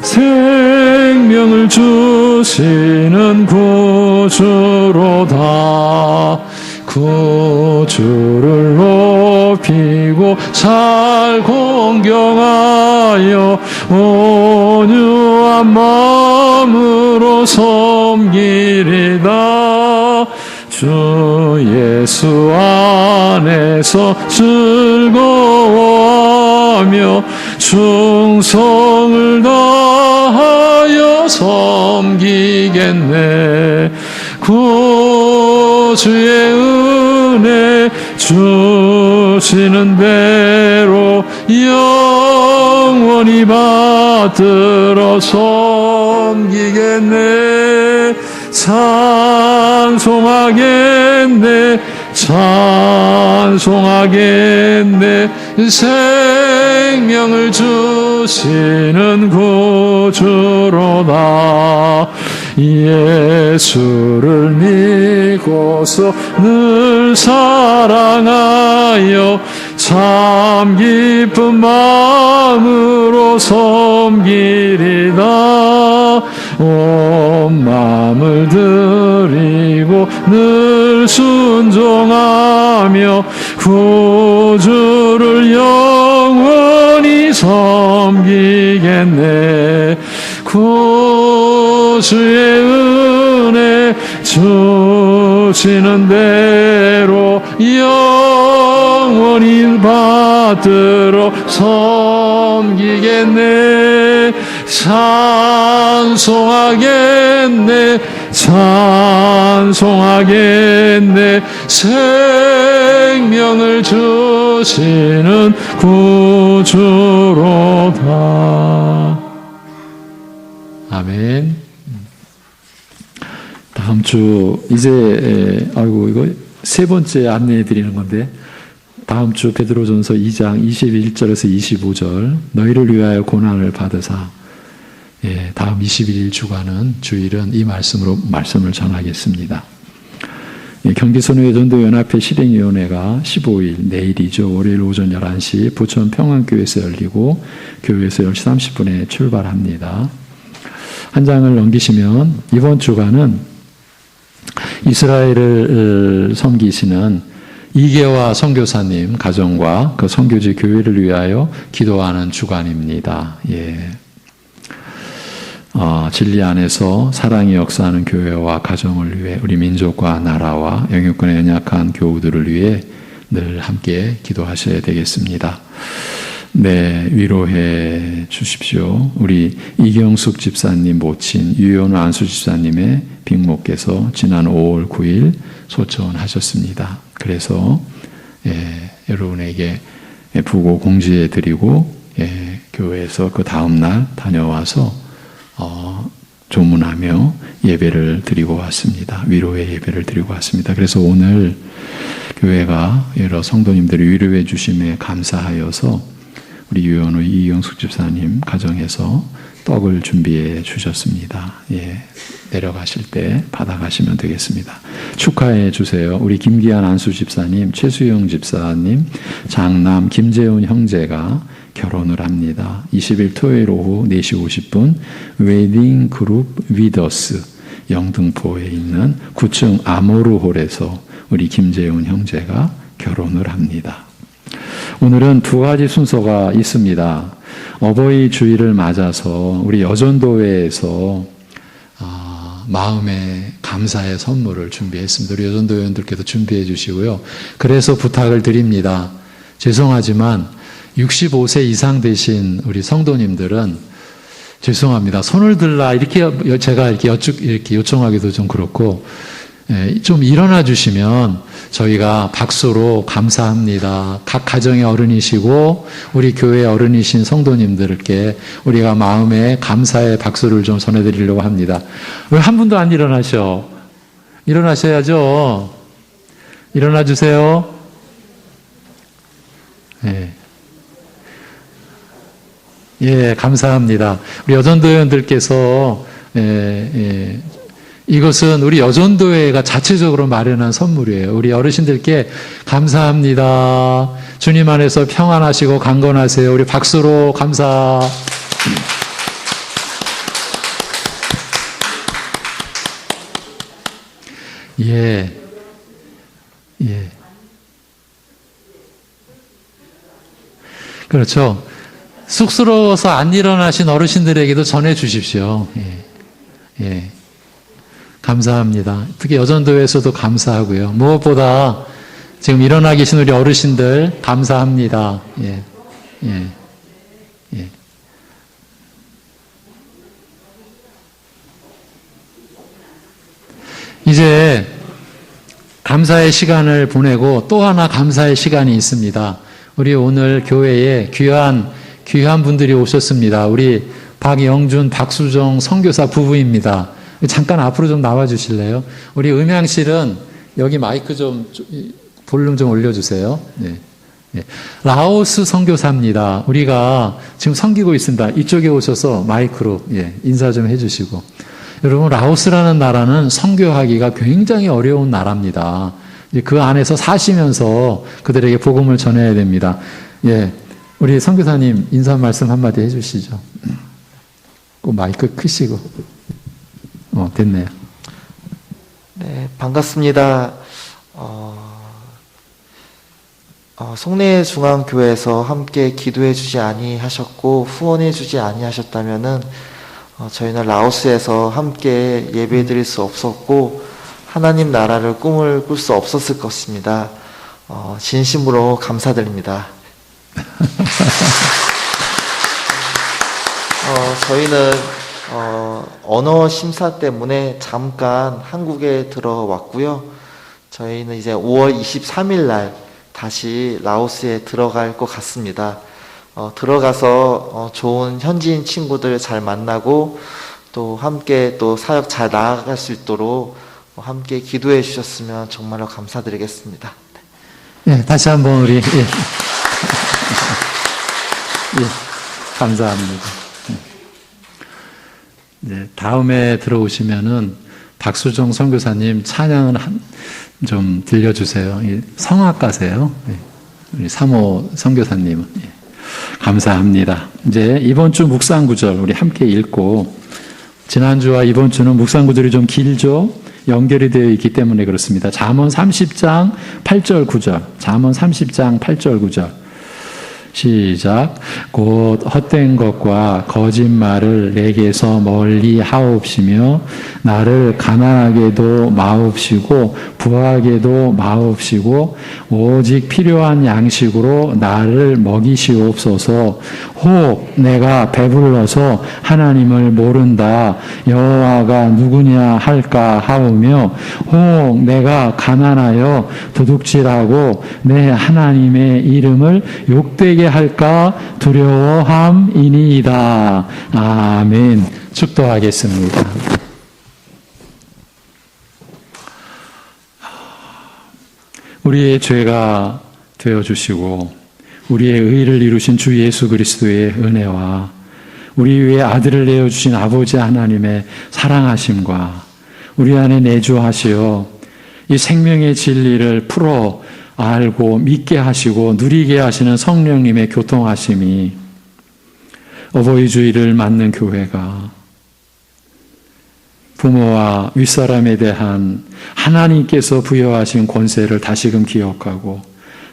생명을 주시는 구주로다. 구주를 높이고 잘 공경하여 온유한 마음으로 섬기리다. 주 예수 안에서 즐거워하며 충성을 다하여 섬기겠네. 구주의 은혜 주시는 대로 영원히 받들어 섬기겠네. 찬송하겠네. 찬송하겠네. 생명을 주시는 구주로다. 예수를 믿고서 늘 사랑하여 참 기쁜 마음으로 섬기리다. 온 마음을 드리고 늘 순종하며 구주를 영원히 섬기겠네. 구주의 은혜 주시는 주시는 대로 영원히 받들어 섬기겠네. 찬송하겠네. 생명을 주시는 구주로다. 아멘. 다음 주 이제 이거 세 번째 안내해 드리는 건데, 다음 주 베드로전서 2장 21절에서 25절 너희를 위하여 고난을 받으사, 다음 21일 주간은 주일은 이 말씀을 전하겠습니다. 경기선교전도연합회 실행위원회가 15일 내일이죠. 월요일 오전 11시 부천 평안교회에서 열리고 교회에서 10시 30분에 출발합니다. 한 장을 넘기시면 이번 주간은 이스라엘을 섬기시는 이계화 선교사님 가정과 그 선교지 교회를 위하여 기도하는 주간입니다. 진리 안에서 사랑이 역사하는 교회와 가정을 위해 우리 민족과 나라와 영유권에 연약한 교우들을 위해 늘 함께 기도하셔야 되겠습니다. 네, 위로해 주십시오. 우리 이경숙 집사님 모친 유현우 안수 집사님의 빅모께서 지난 5월 9일 소천하셨습니다. 그래서 여러분에게 부고 공지해 드리고 교회에서 그 다음 날 다녀와서 조문하며 예배를 드리고 왔습니다. 위로의 예배를 드리고 왔습니다. 그래서 오늘 교회가 여러 성도님들이 위로해 주심에 감사하여서 우리 유현우 이경숙 집사님 가정에서 떡을 준비해 주셨습니다. 내려가실 때 받아가시면 되겠습니다. 축하해 주세요. 우리 김기한 안수 집사님, 최수영 집사님, 장남 김재훈 형제가 결혼을 합니다. 20일 토요일 오후 4시 50분 웨딩 그룹 위더스 영등포에 있는 9층 아모르홀에서 우리 김재훈 형제가 결혼을 합니다. 오늘은 두 가지 순서가 있습니다. 어버이 주일을 맞아서 우리 여전도회에서 마음의 감사의 선물을 준비했습니다. 우리 여전도회원들께도 준비해 주시고요. 그래서 부탁을 드립니다. 죄송하지만 65세 이상 되신 우리 성도님들은 죄송합니다. 손을 들라 이렇게 제가 이렇게 요청하기도 좀 그렇고, 좀 일어나 주시면 저희가 박수로 감사합니다. 각 가정의 어른이시고 우리 교회의 어른이신 성도님들께 우리가 마음에 감사의 박수를 좀 전해드리려고 합니다. 왜 한 분도 안 일어나셔? 일어나셔야죠. 일어나 주세요. 감사합니다. 우리 여전도회원들께서 이것은 우리 여전도회가 자체적으로 마련한 선물이에요. 우리 어르신들께 감사합니다. 주님 안에서 평안하시고 강건하세요. 우리 박수로 감사. 그렇죠. 쑥스러워서 안 일어나신 어르신들에게도 전해 주십시오. 감사합니다. 특히 여전도회에서도 감사하고요. 무엇보다 지금 일어나 계신 우리 어르신들 감사합니다. 이제 감사의 시간을 보내고 또 하나 감사의 시간이 있습니다. 우리 오늘 교회에 귀한 분들이 오셨습니다. 우리 박영준, 박수정 선교사 부부입니다. 잠깐 앞으로 좀 나와 주실래요? 우리 음향실은 여기 마이크 좀 볼륨 좀 올려주세요. 라오스 선교사입니다. 우리가 지금 섬기고 있습니다. 이쪽에 오셔서 마이크로 인사 좀 해주시고. 여러분, 라오스라는 나라는 선교하기가 굉장히 어려운 나라입니다. 그 안에서 사시면서 그들에게 복음을 전해야 됩니다. 우리 선교사님 인사 말씀 한마디 해주시죠. 꼭 마이크 크시고. 됐네요. 네, 반갑습니다. 송내중앙교회에서 함께 기도해 주지 아니하셨고 후원해 주지 아니하셨다면은 저희는 라오스에서 함께 예배 드릴 수 없었고 하나님 나라를 꿈을 꿀 수 없었을 것입니다. 진심으로 감사드립니다. 저희는 언어 심사 때문에 잠깐 한국에 들어왔고요. 저희는 이제 5월 23일 날 다시 라오스에 들어갈 것 같습니다. 들어가서 좋은 현지인 친구들 잘 만나고 또 함께 또 사역 잘 나아갈 수 있도록 함께 기도해 주셨으면 정말로 감사드리겠습니다. 예, 다시 한번 우리 예, 감사합니다. 네, 다음에 들어오시면은 박수정 선교사님 찬양을 좀 들려주세요. 성악가세요. 예, 우리 사모 선교사님은 예, 감사합니다. 이제 이번 주 묵상 구절 우리 함께 읽고 지난주와 이번 주는 묵상 구절이 좀 길죠. 연결이 되어 있기 때문에 그렇습니다. 잠언 30장 8절 9절. 잠언 30장 8절 9절. 시작. 곧 헛된 것과 거짓말을 내게서 멀리 하옵시며 나를 가난하게도 마옵시고 부하게도 마옵시고 오직 필요한 양식으로 나를 먹이시옵소서. 혹 내가 배불러서 하나님을 모른다 여호와가 누구냐 할까 하오며 혹 내가 가난하여 도둑질하고 내 하나님의 이름을 욕되게 할까 두려워함이니이다. 아멘. 축도하겠습니다. 우리의 죄가 되어주시고 우리의 의를 이루신 주 예수 그리스도의 은혜와 우리 위에 아들을 내어주신 아버지 하나님의 사랑하심과 우리 안에 내주하시어 이 생명의 진리를 풀어 알고 믿게 하시고 누리게 하시는 성령님의 교통하심이 어버이 주일을 맞는 교회가 부모와 윗사람에 대한 하나님께서 부여하신 권세를 다시금 기억하고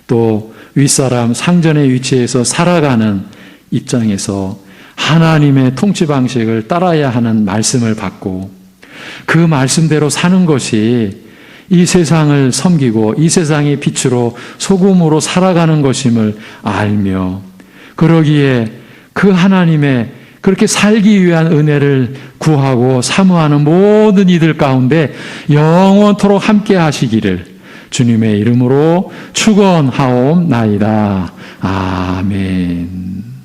또 윗사람 상전의 위치에서 살아가는 입장에서 하나님의 통치 방식을 따라야 하는 말씀을 받고 그 말씀대로 사는 것이 이 세상을 섬기고 이 세상의 빛으로 소금으로 살아가는 것임을 알며 그러기에 그 하나님의 그렇게 살기 위한 은혜를 구하고 사모하는 모든 이들 가운데 영원토록 함께 하시기를 주님의 이름으로 축원하옵나이다. 아멘.